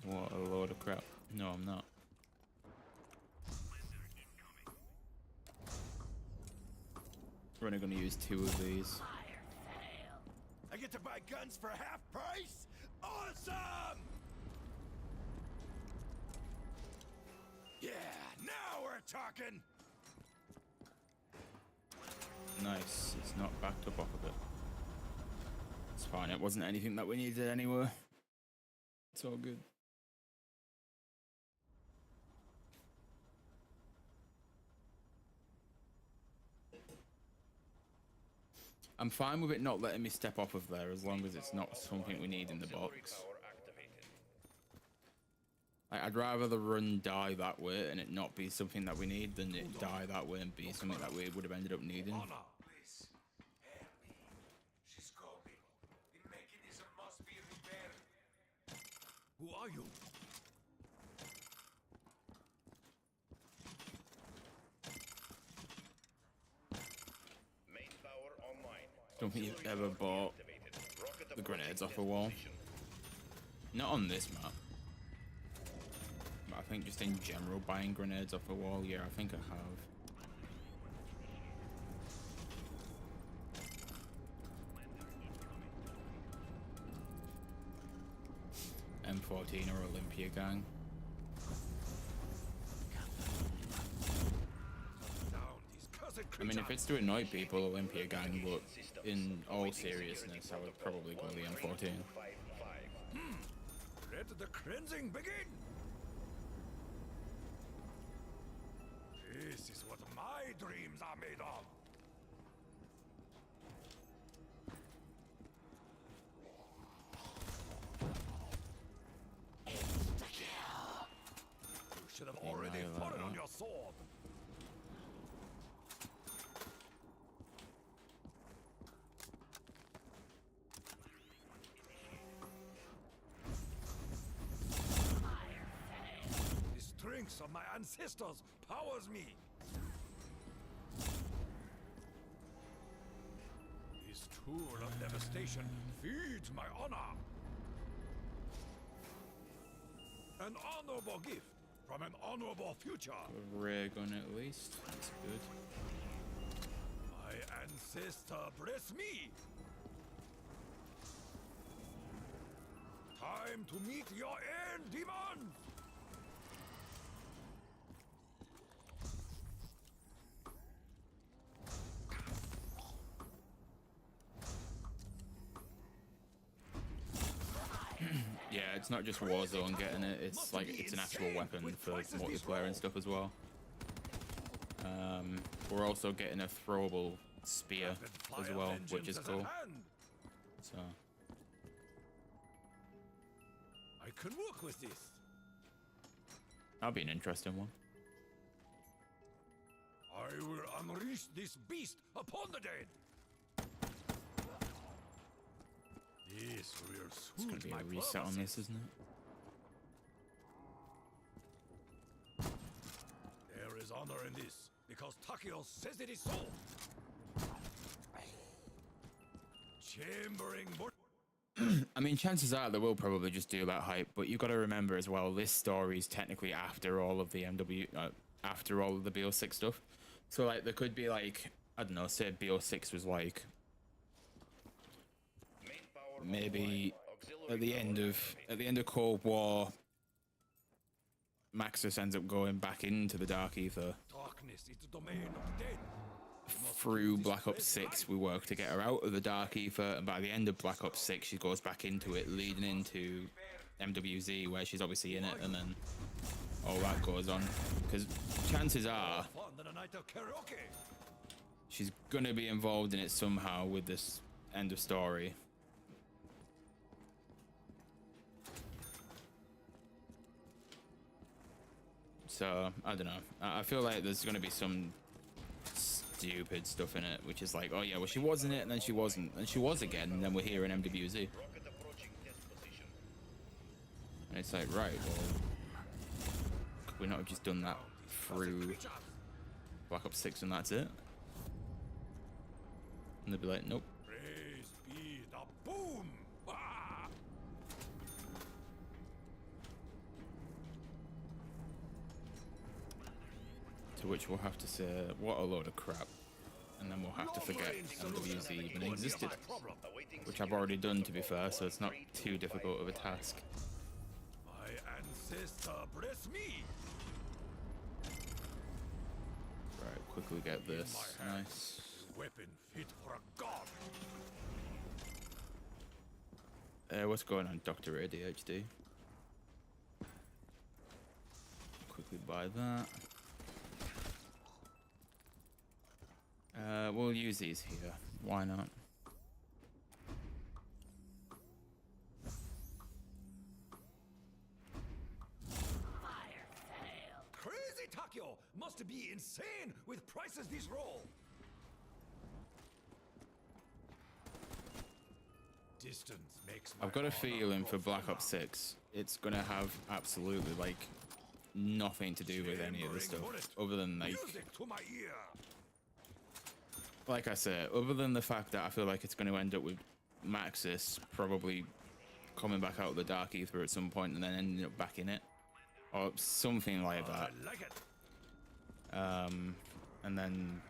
What a load of crap. No, I'm not. We're only going to use 2 of these. I get to buy guns for half price? Awesome! Yeah, now we're talking! Nice. It's not backed up off of it. It's fine. It wasn't anything that we needed anyway. It's all good. I'm fine with it not letting me step off of there as long as it's not something we need in the Auxiliary box. power activated. Like, I'd rather the run die that way and it not be something that we need than it die that way and be something that we would have ended up needing. Honor. Please, help me. She's coping. The mechanism must be repaired. Who are you? Main power online. Don't think you've Auxiliary ever power bought deactivated. Rocket the grenades off a approaching wall. position. Not on this map. But I think just in general, buying grenades off a wall, yeah, I think I have. M14 or Olympia gang. Down these cursed I mean, if creatures. it's to annoy people, Olympia gang, but in all seriousness, I would probably go the M14. 5-5. Let the cleansing begin. This is what my dreams are made of. You should have already like fallen on that. your sword. The strength of my ancestors powers me. This tool of devastation feeds my honor. An honorable gift from an honorable future. A rare gun at least. That's good. My ancestor bless me. Time to meet your end, demon. Yeah, it's not just Warzone getting it, it's like it's an actual weapon for multiplayer and stuff as well. We're also getting a throwable spear as well, which is cool. So I can work with this. that'll be an interesting one. I will unleash this beast upon the dead. This will It's gonna suit be my a reset on purposes. this, isn't it? There is honor in this, because Takio says it is so. Chambering I mean, chances are they will probably just do that hype, but you've got to remember as well, this story is technically after all of the after all of the BO6 stuff. So like, there could be like, I don't know, say BO6 was like Main power maybe online. at the end of Cold War, Maxis ends up going back into the Dark Ether. darkness is the domain of the dead. Through Black Ops 6, we work to get her out of the Dark Ether, and by the end of Black Ops 6, she goes back into it, leading into MWZ, where she's obviously in it, and then all that goes on. Because chances are Fun than a night of karaoke. she's gonna be involved in it somehow with this end of story. So I don't know. I feel like there's gonna be some stupid stuff in it, which is like, oh yeah, well she was in it and then she wasn't, and she was again, and then we're here in MWZ, Rocket approaching test position. and it's like, right, well, could we not have just done that through Black Ops 6 and that's it? And they'd be like, nope. Praise be the boom. Ah! To which we'll have to say, what a load of crap. And then we'll have to forget MWZ even existed. Awaiting Which I've already done, to be fair, so it's not too difficult of a task. My ancestor bless me. Right, quickly get this. Nice. Weapon fit for a god. What's going on, Dr. ADHD? Quickly buy that. We'll use these here. Why not? Tokyo must be insane with prices this roll. Distance makes I've got a feeling for Black Ops 6, it's gonna have absolutely like nothing to do with any of the stuff, other than Music to my ear. like I said, other than the fact that I feel like it's going to end up with Maxis probably coming back out of the Dark Ether at some point and then ending up back in it, or something like that. I like it. And then,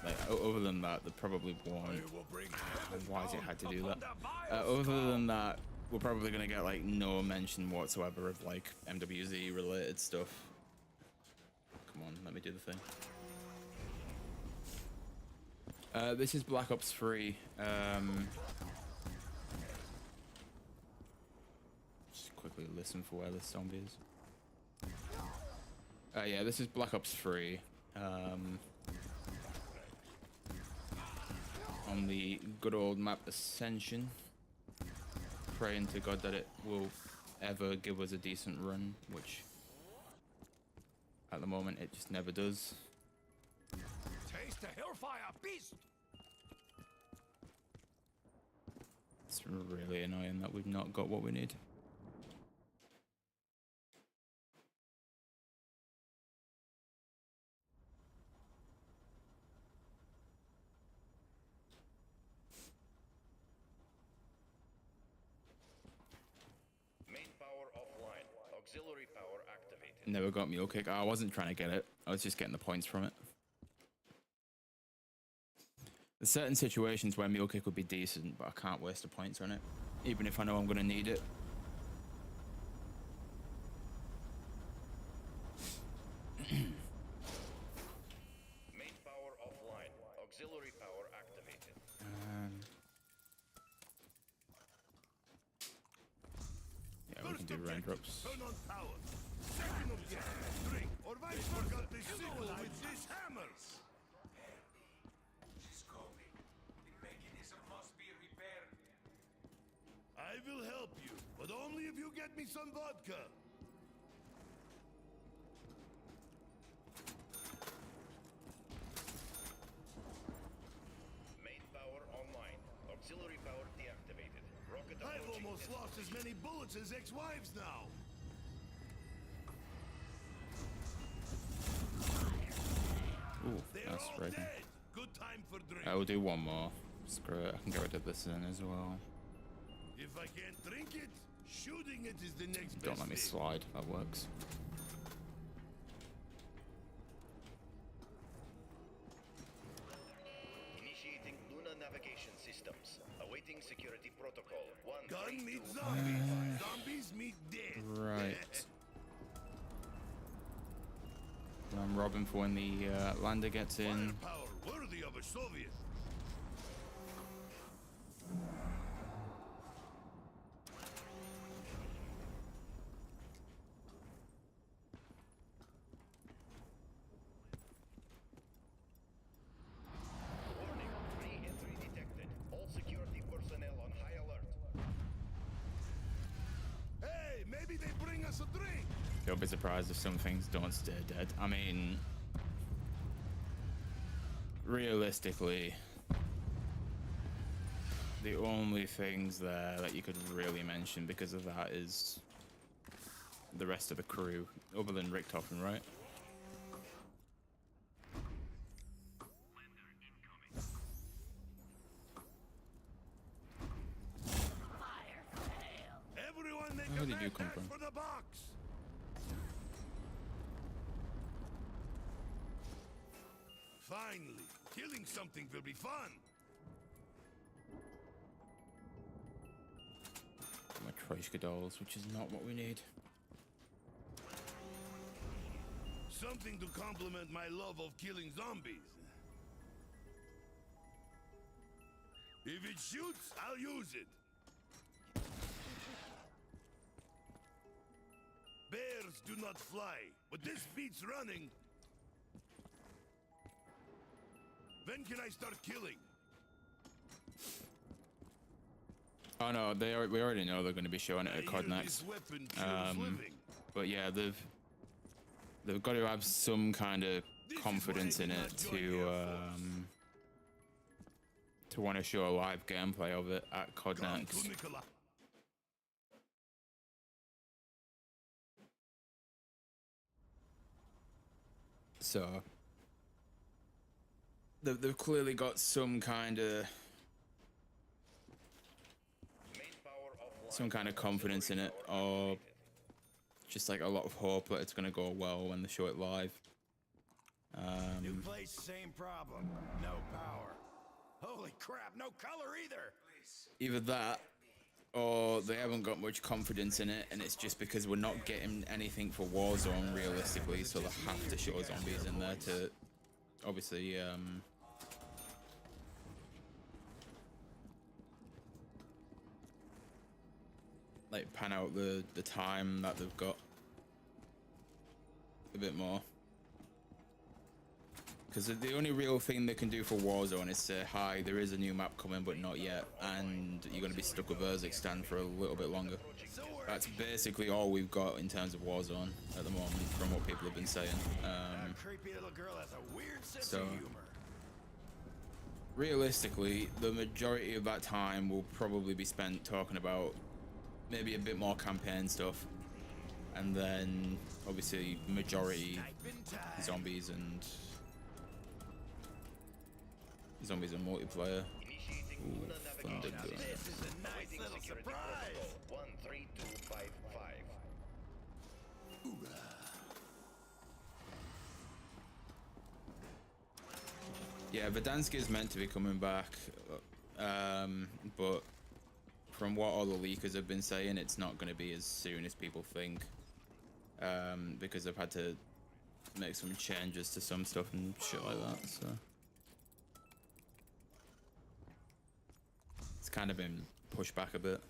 like, other than that, they probably won't. I will bring heaven Why has it down had to do upon that? the vile Other skull. than that, we're probably going to get like no mention whatsoever of like MWZ related stuff. Come on, let me do the thing. This is Black Ops 3. Just quickly listen for where this zombie is. Yeah, this is Black Ops 3. On the good old map Ascension. Praying to God that it will ever give us a decent run, which at the moment it just never does. Taste the hellfire beast. It's really annoying that we've not got what we need. Main power offline. Auxiliary power activated. Never got Mule Kick. I wasn't trying to get it. I was just getting the points from it. There's certain situations where Mule Kick would be decent, but I can't waste the points on it, even if I know I'm going to need it. Main power offline. Auxiliary power activated. Yeah, we can do raindrops. Turn on power. Second objective, drink, or vice forgot the sickle with this hammer. She's coming. The mechanism must be repaired. I will help you, but only if you get me some vodka. Main power online. Auxiliary power deactivated. Rocket I've approaching almost lost as many bullets as ex-wives now. Ooh, They're that's all breaking. dead. Good time for drink. I will do one more. Screw it. I can get rid of this then as well. If I can't drink it, shooting it is the next Don't best let me thing. slide. That works. Initiating Luna navigation systems. Awaiting security protocol. Gun meets zombies. Zombies meet dead. Right. I'm robbing for when the lander gets in. Firepower worthy of a Soviet. Warning. Re-entry detected. All security personnel on high alert. Hey, maybe they bring us a drink. You'll be surprised if some things don't stay dead. I mean, realistically, the only things there that you could really mention because of that is the rest of the crew, other than Richtofen, right? Everyone make Where a did you mad come dash from? for the box. Finally, killing something will be fun. My Troishka dolls, which is not what we need. Something to complement my love of killing zombies. If it shoots, I'll use it. Bears do not fly, but this beats running. When can I start killing? Oh no, we already know they're going to be showing it I at hear COD this next. weapon kills living. But yeah, they've got to have some kind of confidence in it to want to show a live gameplay of it at COD Come next. to Nikolai. So they've clearly got some kind of confidence in it, or just like a lot of hope that it's gonna go well when they show it live. New place, same problem. No power. Holy crap, no color either. Either that, or they haven't got much confidence in it, and it's just because we're not getting anything for Warzone realistically, so they have to show zombies in there to obviously like pan out the time that they've got a bit more. Because the only real thing they can do for Warzone is say, hi, there is a new map coming, but not yet, and you're going to be stuck with Urzikstan for a little bit longer. That's basically all we've got in terms of Warzone at the moment, from what people have been saying. That creepy little girl has a weird sense so, of humor. Realistically, the majority of that time will probably be spent talking about maybe a bit more campaign stuff, and then obviously majority zombies and multiplayer. Ooh, thunder gun. This is a nice little surprise. 13255. Yeah, Verdansk is meant to be coming back, but from what all the leakers have been saying, it's not going to be as soon as people think, because they've had to make some changes to some stuff and shit like that, so it's kind of been pushed back a bit.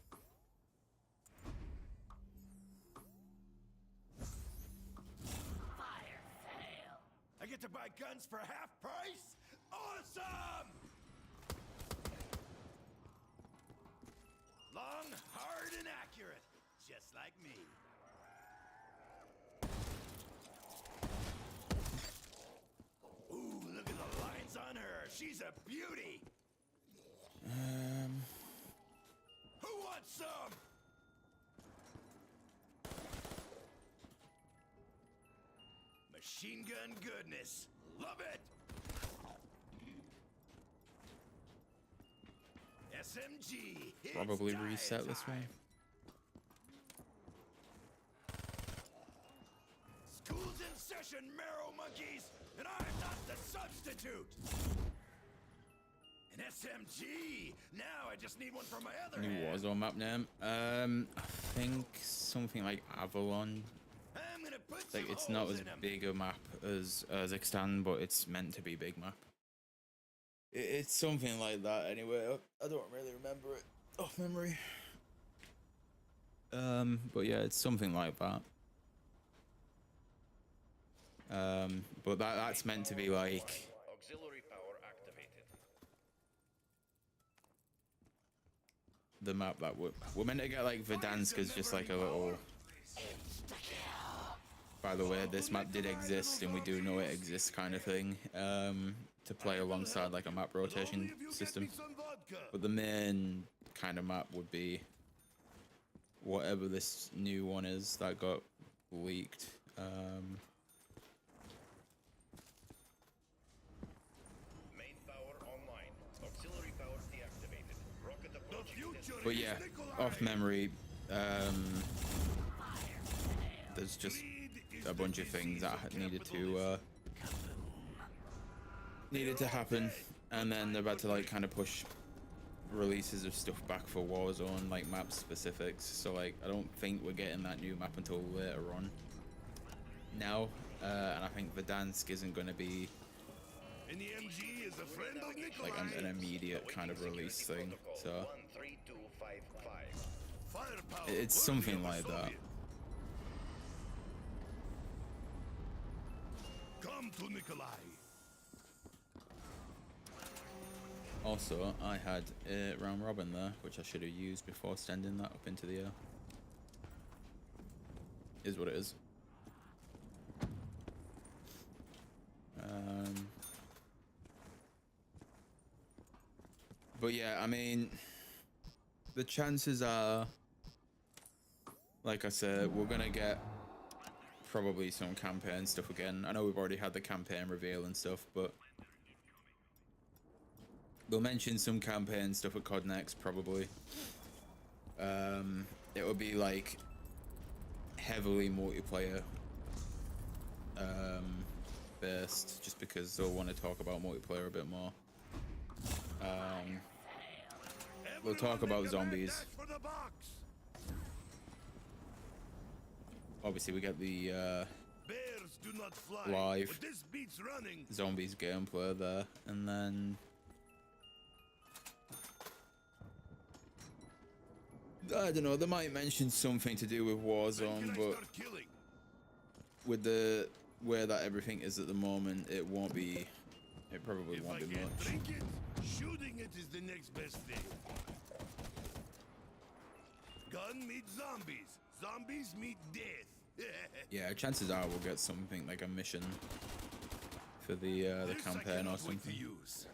I get to buy guns for half price? Awesome! Long, hard, and accurate. Just like me. Ooh, look at the lines on her. She's a beauty. Who wants some? Machine gun goodness. Love it. SMG. It's Probably diet reset this way. time. School's in session, marrow monkeys, and I'm not the substitute. An SMG. Now I just need one for my other New hand. Warzone map name. I think something like Avalon. I'm gonna put Like, some it's not holes as in 'em. big a map as Urzikstan, but it's meant to be big map. It's something like that anyway. I don't really remember it off memory. But yeah, it's something like that. But that's meant to be like Auxiliary power activated. the map that we're meant to get, like Verdansk as just like a little. By the way, this map did exist, and we do know it exists, kind of thing. To play alongside like a map rotation system. But the main kind of map would be whatever this new one is that got leaked. Main power online. Auxiliary power deactivated. Rocket approaching. But yeah, off memory, there's just a bunch of things that needed to happen, and then they're about to like kind of push releases of stuff back for Warzone, like map specifics. So like, I don't think we're getting that new map until later on now, and I think Verdansk isn't going to be And the MG is a friend of Nikolai. like an immediate kind of release thing. So 13255. Firepower. it's something like that. Come to Nikolai. Also, I had a round robin there, which I should have used before sending that up into the air. Is what it is. But yeah, I mean, the chances are, like I said, we're gonna get probably some campaign stuff again. I know we've already had the campaign reveal and stuff, but we'll mention some campaign stuff at COD Next probably. It will be like heavily multiplayer based, just because they'll want to talk about multiplayer a bit more. We'll talk about zombies. For the box. Obviously, we get the Bears do not fly. live But this beats running. zombies gameplay there, and then I don't know, they might mention something to do with When can Warzone, I but start killing? with the where that everything is at the moment, it probably If I won't be can't much. drink it, shooting it is the next best thing. Gun meets zombies. Zombies meet death. Yeah, chances are we'll get something like a mission for the This I campaign or cannot wait to something. use.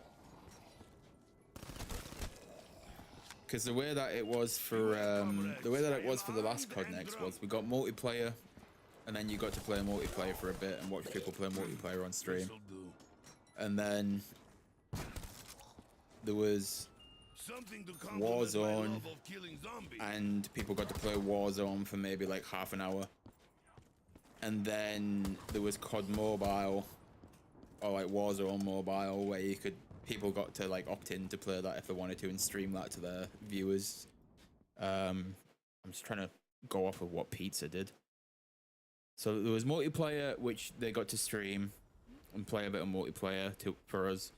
Because the way that it was for the last COD Next was we got multiplayer, and then you got to play multiplayer for a bit and watch people play multiplayer on stream, This'll do. and then there was Something to complement my Warzone, love of killing zombies. and people got to play Warzone for maybe like half an hour, and then there was COD Mobile, or like Warzone Mobile, where people got to like opt in to play that if they wanted to and stream that to their viewers. I'm just trying to go off of what Pizza did. So there was multiplayer, which they got to stream and play a bit of multiplayer for us.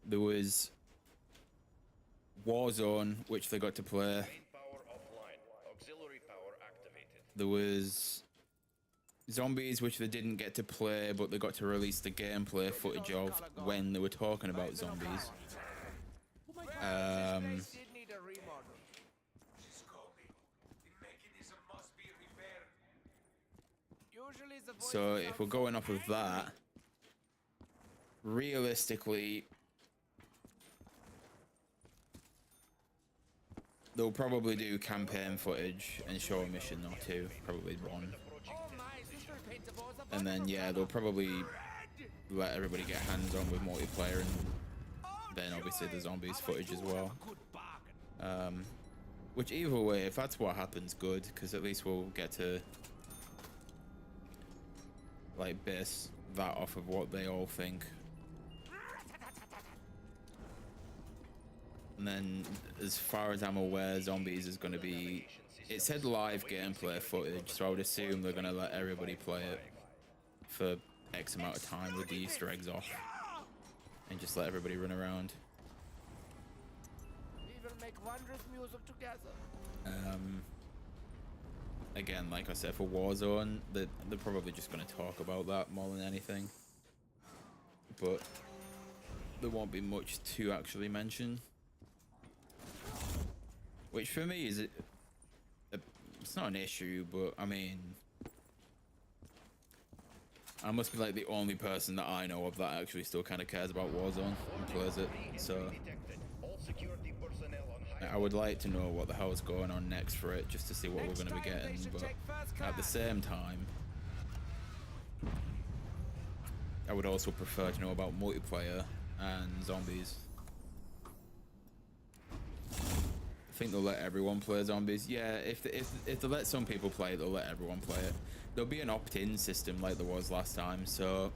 There was Warzone, which they got to play. Main power offline. Auxiliary power activated. There was Zombies, which they didn't get to play, but they got to release the gameplay footage of when they were talking about zombies. This place did need a remodel. She's coping. The mechanism must be repaired. Usually the voice So is if out we're for going off of anger. that, realistically, they'll probably do campaign footage and show a mission or two, probably one. Oh my, sister paints the balls up And then, yeah, they'll probably let everybody get hands-on with multiplayer, and then obviously the zombies footage as well. Good bargain. Which either way, if that's what happens, good, because at least we'll get to like base that off of what they all think. And then, as far as I'm aware, zombies is going to be, it said live gameplay footage, so I would assume they're going to let everybody play it for X amount of time with the Easter eggs off, and just let everybody run around. We will make wondrous music together. Again, like I said, for Warzone, they're probably just going to talk about that more than anything. But there won't be much to actually mention. Which for me is, it's not an issue, but I mean, I must be like the only person that I know of that actually still kind of cares about Warzone and plays it. So Detected. All security personnel on high I would like to know what the hell is going on next for it, just to see what we're going to be getting. But at the same time, I would also prefer to know about multiplayer and zombies. I think they'll let everyone play zombies. Yeah, if they let some people play it, they'll let everyone play it. There'll be an opt-in system like there was last time. So,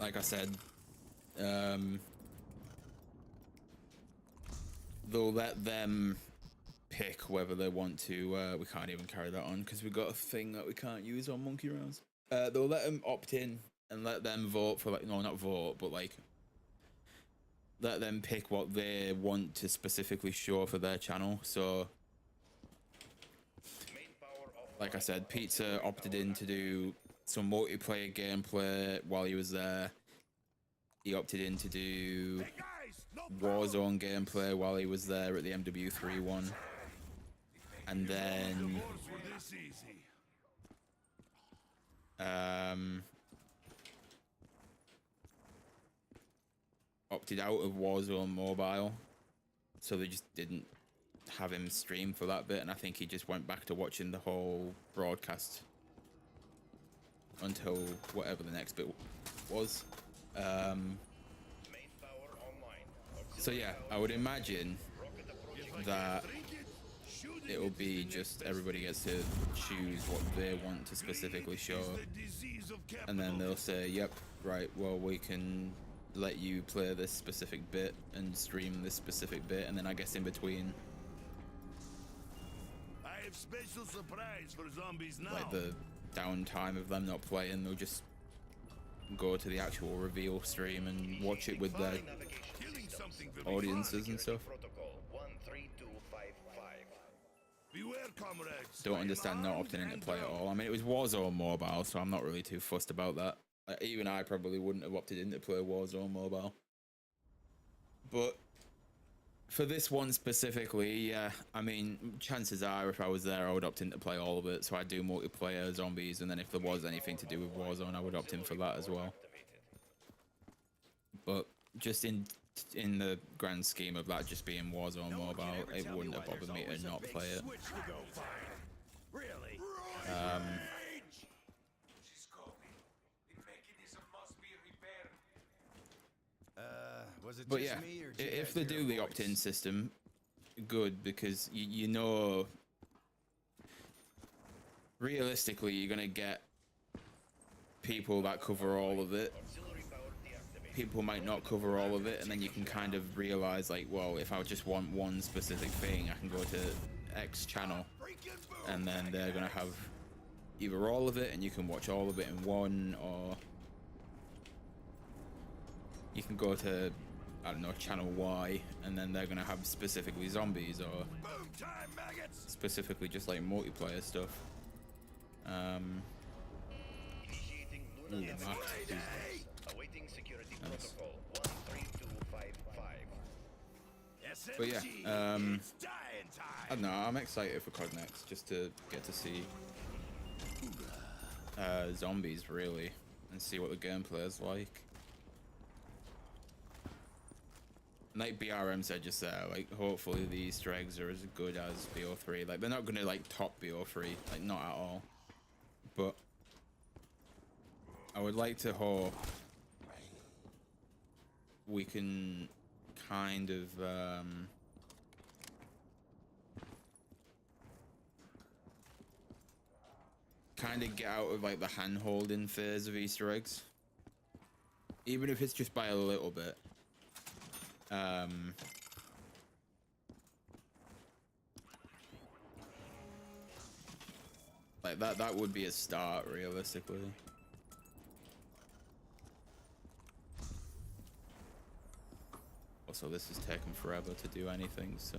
like I said, they'll let them pick whether they want to. We can't even carry that on because we've got a thing that we can't use on monkey rounds. They'll let them opt in and let them vote for, like, no, not vote, but like let them pick what they want to specifically show for their channel. So, main power offline. like I said, Pizza opted in to do some multiplayer gameplay while he was there. He opted in to do Hey guys, no power. Warzone gameplay while he was there at the MW3 one. And then Divorce were this easy. opted out of Warzone Mobile so they just didn't have him stream for that bit, and I think he just went back to watching the whole broadcast until whatever the next bit was. Main power online. So yeah, I would imagine that it will be just everybody gets to choose what they want to specifically show, and then they'll say, yep, right, well, we can let you play this specific bit and stream this specific bit, and then I guess in between, I have special surprise for zombies now. like the downtime of them not playing, they'll just go to the actual reveal stream and watch it with their Killing something will be audiences fun. and stuff. Protocol 13255. Beware, comrades. Don't I am understand not armed opting in to and play at armed. all. I mean, it was Warzone Mobile, so I'm not really too fussed about that. Even I probably wouldn't have opted in to play Warzone Mobile. But for this one specifically, yeah, I mean, chances are if I was there, I would opt in to play all of it. So I'd do multiplayer, zombies, and then if there was anything to do with Warzone, I would opt in for that as well. But just in the grand scheme of that just being Warzone Mobile, it wouldn't have bothered me to not play it. Switch to go find. Really? She's scoping. The mechanism must be repaired. Was it But just yeah, me or if they do the opt-in system, good, because you know, realistically, you're gonna get people that cover all of it. Auxiliary power deactivated. People might not cover all of it, and then you can kind of realize, like, well, if I just want one specific thing, I can go to X channel, and then they're gonna have either all of it, and you can watch all of it in one, or you can go to, I don't know, channel Y, and then they're gonna have specifically zombies, or Boom time, maggots. specifically just like multiplayer stuff. Initiating Ooh, lunar Max, navigation. Jesus. Awaiting security Nice. protocol 13255. But yeah, SMG, it's dying I time. don't know, I'm excited for COD Next, just to get to see zombies, really, and see what the gameplay is like. Like BRM said just there, like, hopefully the Easter eggs are as good as BO3. Like, they're not gonna, like, top BO3, like, not at all. But I would like to hope we can kind of, get out of, like, the hand-holding phase of Easter eggs. Even if it's just by a little bit. Like that would be a start, realistically. Also, this is taking forever to do anything, so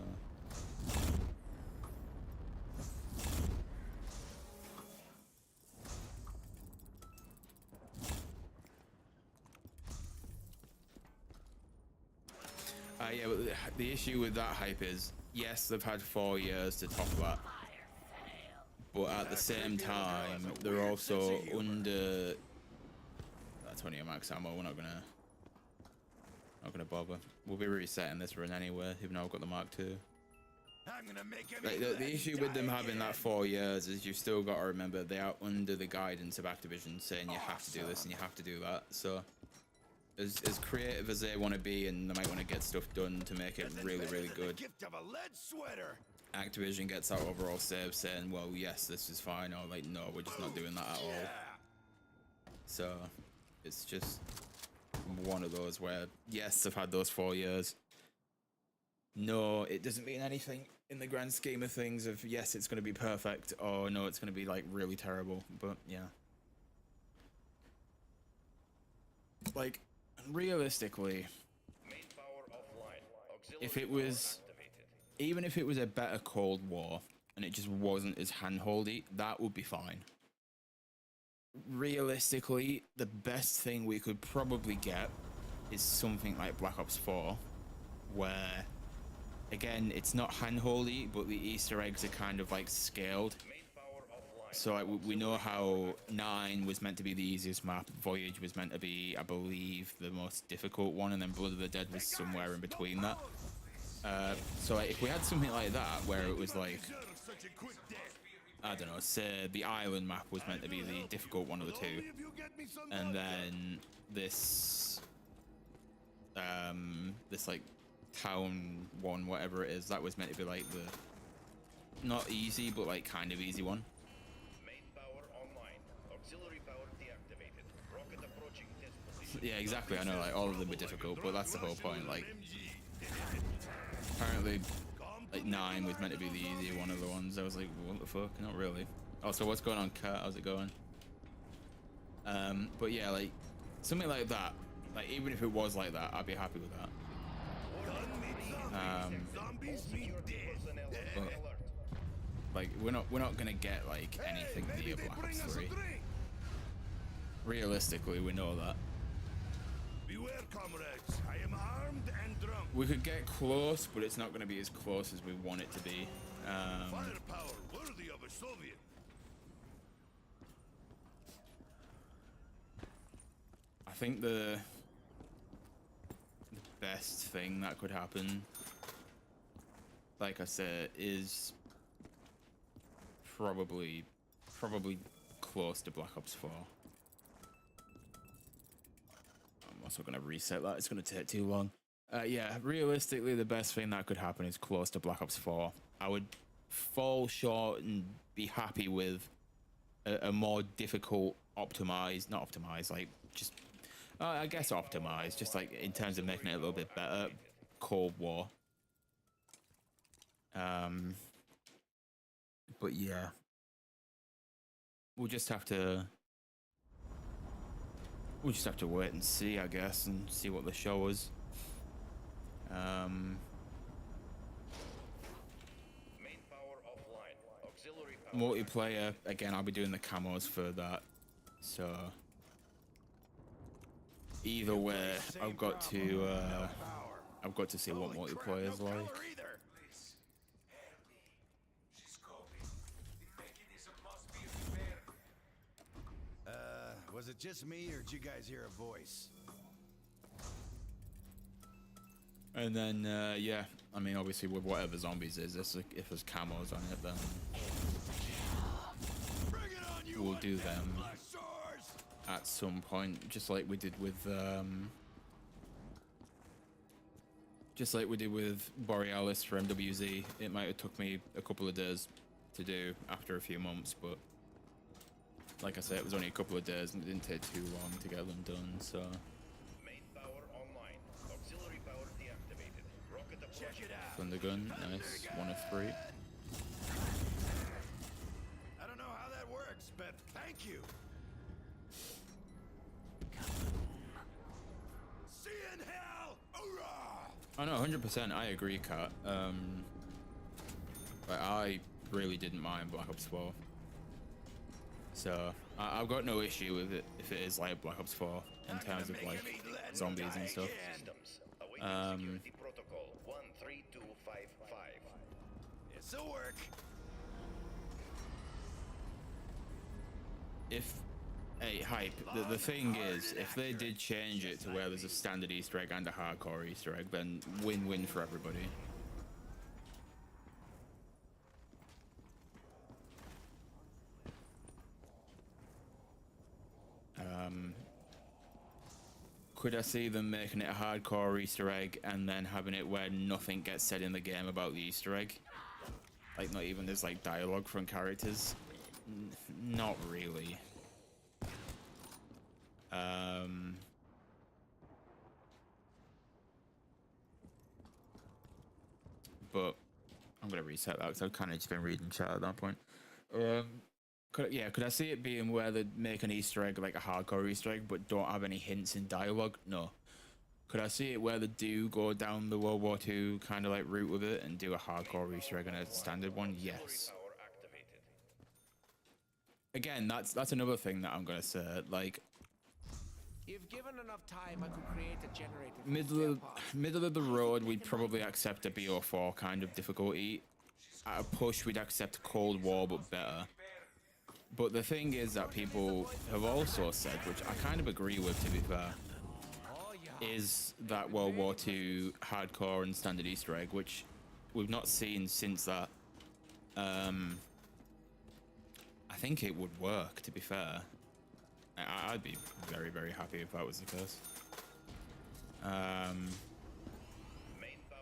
yeah, but the issue with that hype is, yes, they've had 4 years to top that, but at the same time, they're also under. That's only a max ammo. We're not gonna bother. We'll be resetting this run anyway, even though I've got the Mark II. I'm gonna make Like, the issue with them having that 4 years is you've still got to remember they are under the guidance of Activision, saying you have to do this and you have to do that. So, as creative as they want to be, and they might want to get stuff done to make it really, really good, Gift of a lead sweater. Activision gets that overall save saying, well, yes, this is fine, or like, no, we're just not doing that at all. Yeah. So it's just one of those where, yes, they've had those 4 years. No, it doesn't mean anything in the grand scheme of things of, yes, it's going to be perfect, or no, it's going to be like really terrible. But yeah, like, realistically, Main power offline. Auxiliary if it power was, activated. even if it was a better Cold War and it just wasn't as handholdy, that would be fine. Realistically, the best thing we could probably get is something like Black Ops 4, where, again, it's not handholdy, but the Easter eggs are kind of like scaled. Main power offline. So like, we know how 9 was meant to be the easiest map, Voyage was meant to be, I believe, the most difficult one, and then Blood of the Dead was somewhere in between that. So like, if we had something like that where it was like, Deserve such a quick death. I don't know, say the island map was meant to be the difficult one of the two, Only if you get me some and vodka. then this this like town one, whatever it is, that was meant to be like the not easy but like kind of easy one. Main power online. Auxiliary power deactivated. Rocket approaching test position. Yeah, exactly. I know, like all of them were difficult, but that's the whole point. Like apparently like 9 was meant to be the easier one of the ones. I was like, what the fuck? Not really. Oh, so what's going on, Kat? How's it going? But yeah, like something like that, like even if it was like that, I'd be happy with that. Zombies mean death. Personnel But, on alert. like we're not gonna get like anything Maybe near they Black bring Ops us a 3. drink. Realistically, we know that. Beware, comrades. I am armed and drunk. We could get close, but it's not going to be as close as we want it to be. Firepower worthy of a Soviet. I think the best thing that could happen, like I said, is probably close to Black Ops 4. I'm also going to reset that. It's going to take too long. Yeah, realistically, the best thing that could happen is close to Black Ops 4. I would fall short and be happy with a more difficult optimized, not optimized, like just, I guess optimized, just like in terms of making it a little bit better, Cold War. But yeah, we'll just have to wait and see, I guess, and see what the show is. Main power offline. Auxiliary power. Multiplayer, again, I'll be doing the camos for that. So either way, I've got to see what multiplayer is like. Please, help me. She's coping. The mechanism must be repaired. Was it just me, or did you guys hear a voice? And then yeah, I mean, obviously with whatever zombies is, if there's camos on it, then Bring it on, you we'll do them swords. at some point, just like we did with Borealis for MWZ. It might have took me a couple of days to do after a few months, but like I said, it was only a couple of days and it didn't take too long to get them done. So Main power online. Auxiliary power deactivated. Rocket approaching. Thunder Gun, nice, 1 of 3. I don't know how that works, but thank you. See in hell. Hoorah! Oh no, 100%. I agree, Kat. But I really didn't mind Black Ops 4. So I've got no issue with it if it is like Black Ops 4 in terms of like zombies and stuff. Systems. Awaiting security protocol 13255. This'll work. If hey, hype, the thing is, if they did change it to where there's a standard Easter egg and a hardcore Easter egg, then win-win for everybody. Could I see them making it a hardcore Easter egg and then having it where nothing gets said in the game about the Easter egg? Like, not even there's like dialogue from characters? Not really. But I'm gonna reset that because I've kind of just been reading chat at that point. Could I see it being where they make an Easter egg, like a hardcore Easter egg, but don't have any hints in dialogue? No. Could I see it where they do go down the World War II kind of like route with it and do a hardcore Easter egg and a standard one? Yes. Power activated. Again, that's another thing that I'm gonna say. Like, If given enough time, I could create a generator. from spare parts. middle of the road, we'd probably accept a BO4 kind of difficulty. At a push, we'd accept Cold War, but better. But the thing is that people have also said, which I kind of agree with, to be fair, Oh yeah. is that World War II hardcore and standard Easter egg, which we've not seen since that. I think it would work, to be fair. I'd be very, very happy if that was the case.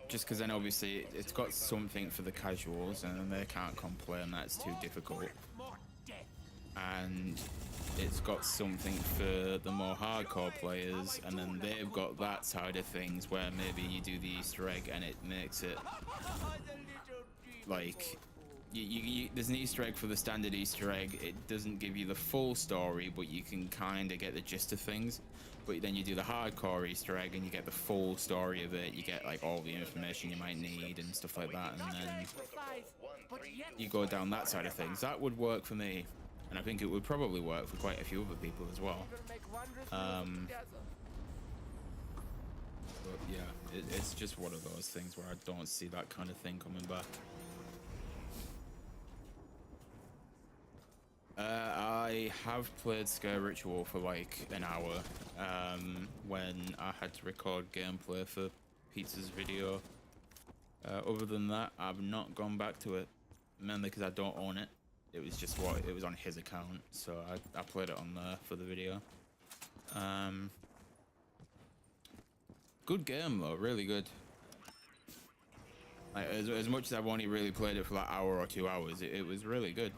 Just because then obviously it's got something for the casuals and they can't complain that it's too difficult. And it's got something for the more hardcore players, and then they've got that side of things where maybe you do the Easter egg and it makes it like there's an Easter egg for the standard Easter egg. It doesn't give you the full story, but you can kind of get the gist of things. But then you do the hardcore Easter egg and you get the full story of it. You get like all the information you might need and stuff like that, and then you go down that side of things. That would work for me, and I think it would probably work for quite a few other people as well. But yeah, it's just one of those things where I don't see that kind of thing coming back. I have played Scare Ritual for like an hour when I had to record gameplay for Pizza's video. Other than that, I've not gone back to it, mainly because I don't own it. It was just what it was on his account, so I played it on there for the video. Good game though, really good. Like, as much as I've only really played it for like hour or 2 hours, it was really good.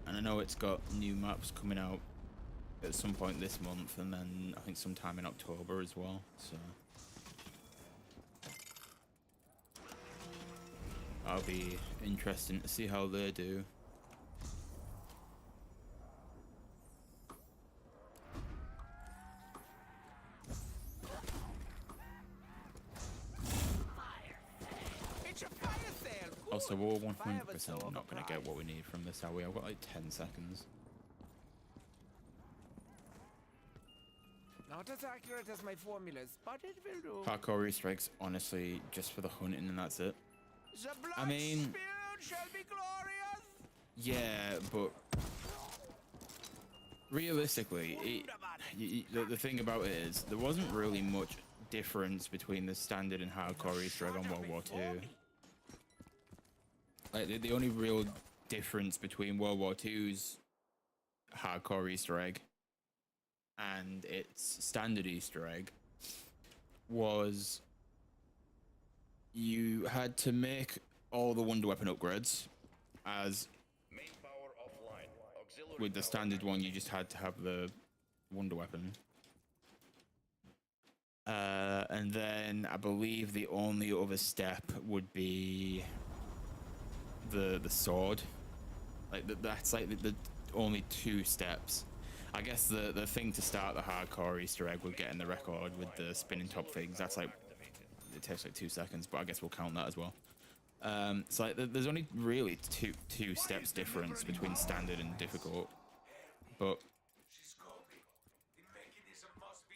And I know it's got new maps coming out at some point this month, and then I think sometime in October as well, so that'll be interesting to see how they do. Also, we're 100% not going to get what we need from this, are we? I've got like 10 seconds. Not as accurate as my formulas, but it will do. Hardcore Easter eggs, honestly, just for the hunting, and that's it. The blood I mean, spilled shall be glorious. yeah, but realistically, the thing about it is there wasn't really much difference between the standard and hardcore Easter egg on World War II. Like the only real difference between World War II's hardcore Easter egg and its standard Easter egg was you had to make all the wonder weapon upgrades, as with the standard one you just had to have the wonder weapon. And then I believe the only other step would be the sword. Like that's like the only 2 steps. I guess the thing to start the hardcore Easter egg with getting the record with the spinning top things, that's like, it takes like 2 seconds, but I guess we'll count that as well. So like there's only really two steps difference between standard and difficult, but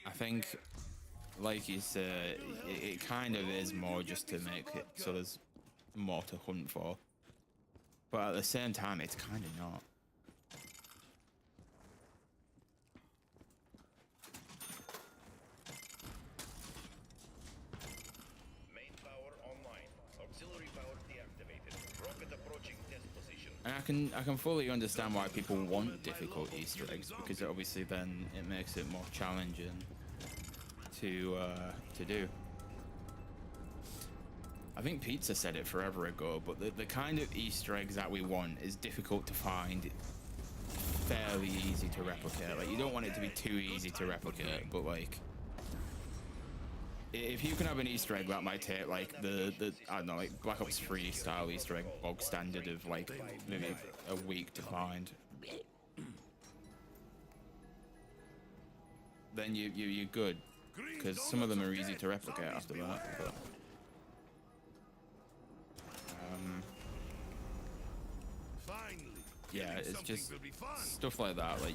I think, like you said, it kind of is more just to make it so there's more to hunt for. But at the same time, it's kind of not. Main power online. Auxiliary power deactivated. Rocket approaching test position. And I can fully understand why people want difficult Easter eggs, because obviously then it makes it more challenging to do. I think Pizza said it forever ago, but the kind of Easter eggs that we want is difficult to find, fairly easy to replicate. Like, you don't want it to be too easy to replicate, but like, if you can have an Easter egg that might take like the I don't know, like Black Ops 3 style Easter egg bog standard of like maybe a week to find, then you're good, because some of them are easy to replicate after that. But yeah, it's just stuff like that. Like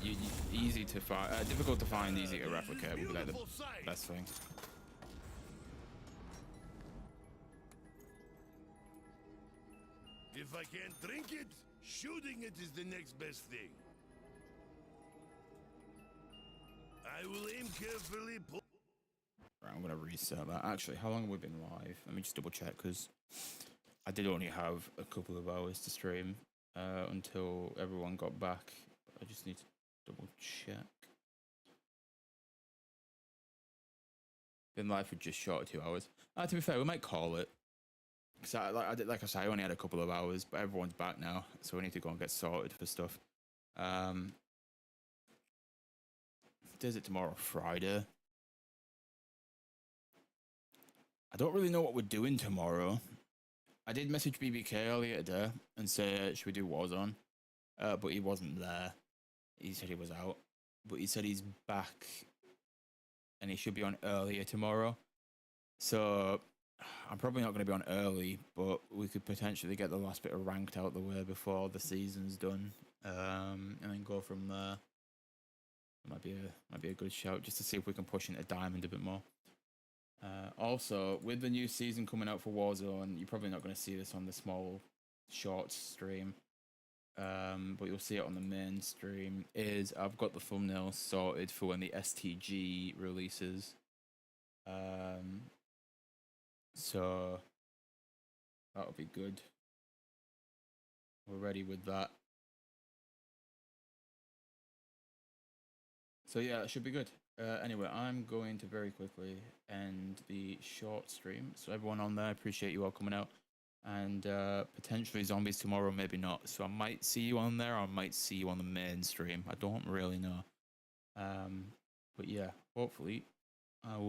easy to find, difficult to find, easy to replicate would be like the best thing. If I can't drink it, shooting it is the next best thing. I will aim carefully. Right, I'm gonna reset that. Actually, how long have we been live? Let me just double check because I did only have a couple of hours to stream until everyone got back. I just need to double check. Been live for just short of 2 hours. To be fair, we might call it. Cause like I said, I only had a couple of hours, but everyone's back now, so we need to go and get sorted for stuff. Does it tomorrow, Friday? I don't really know what we're doing tomorrow. I did message BBK earlier today and say, should we do Warzone? But he wasn't there. He said he was out. But he said he's back and he should be on earlier tomorrow. So I'm probably not going to be on early, but we could potentially get the last bit of ranked out the way before the season's done. And then go from there. Might be a good shout just to see if we can push into Diamond a bit more. Also, with the new season coming out for Warzone, you're probably not going to see this on the small short stream, but you'll see it on the main stream. I've got the thumbnail sorted for when the STG releases, so that'll be good. We're ready with that. So yeah, it should be good. Anyway, I'm going to very quickly end the short stream. So everyone on there, I appreciate you all coming out. And potentially zombies tomorrow, maybe not. So I might see you on there, or I might see you on the main stream. I don't really know. But yeah, hopefully I will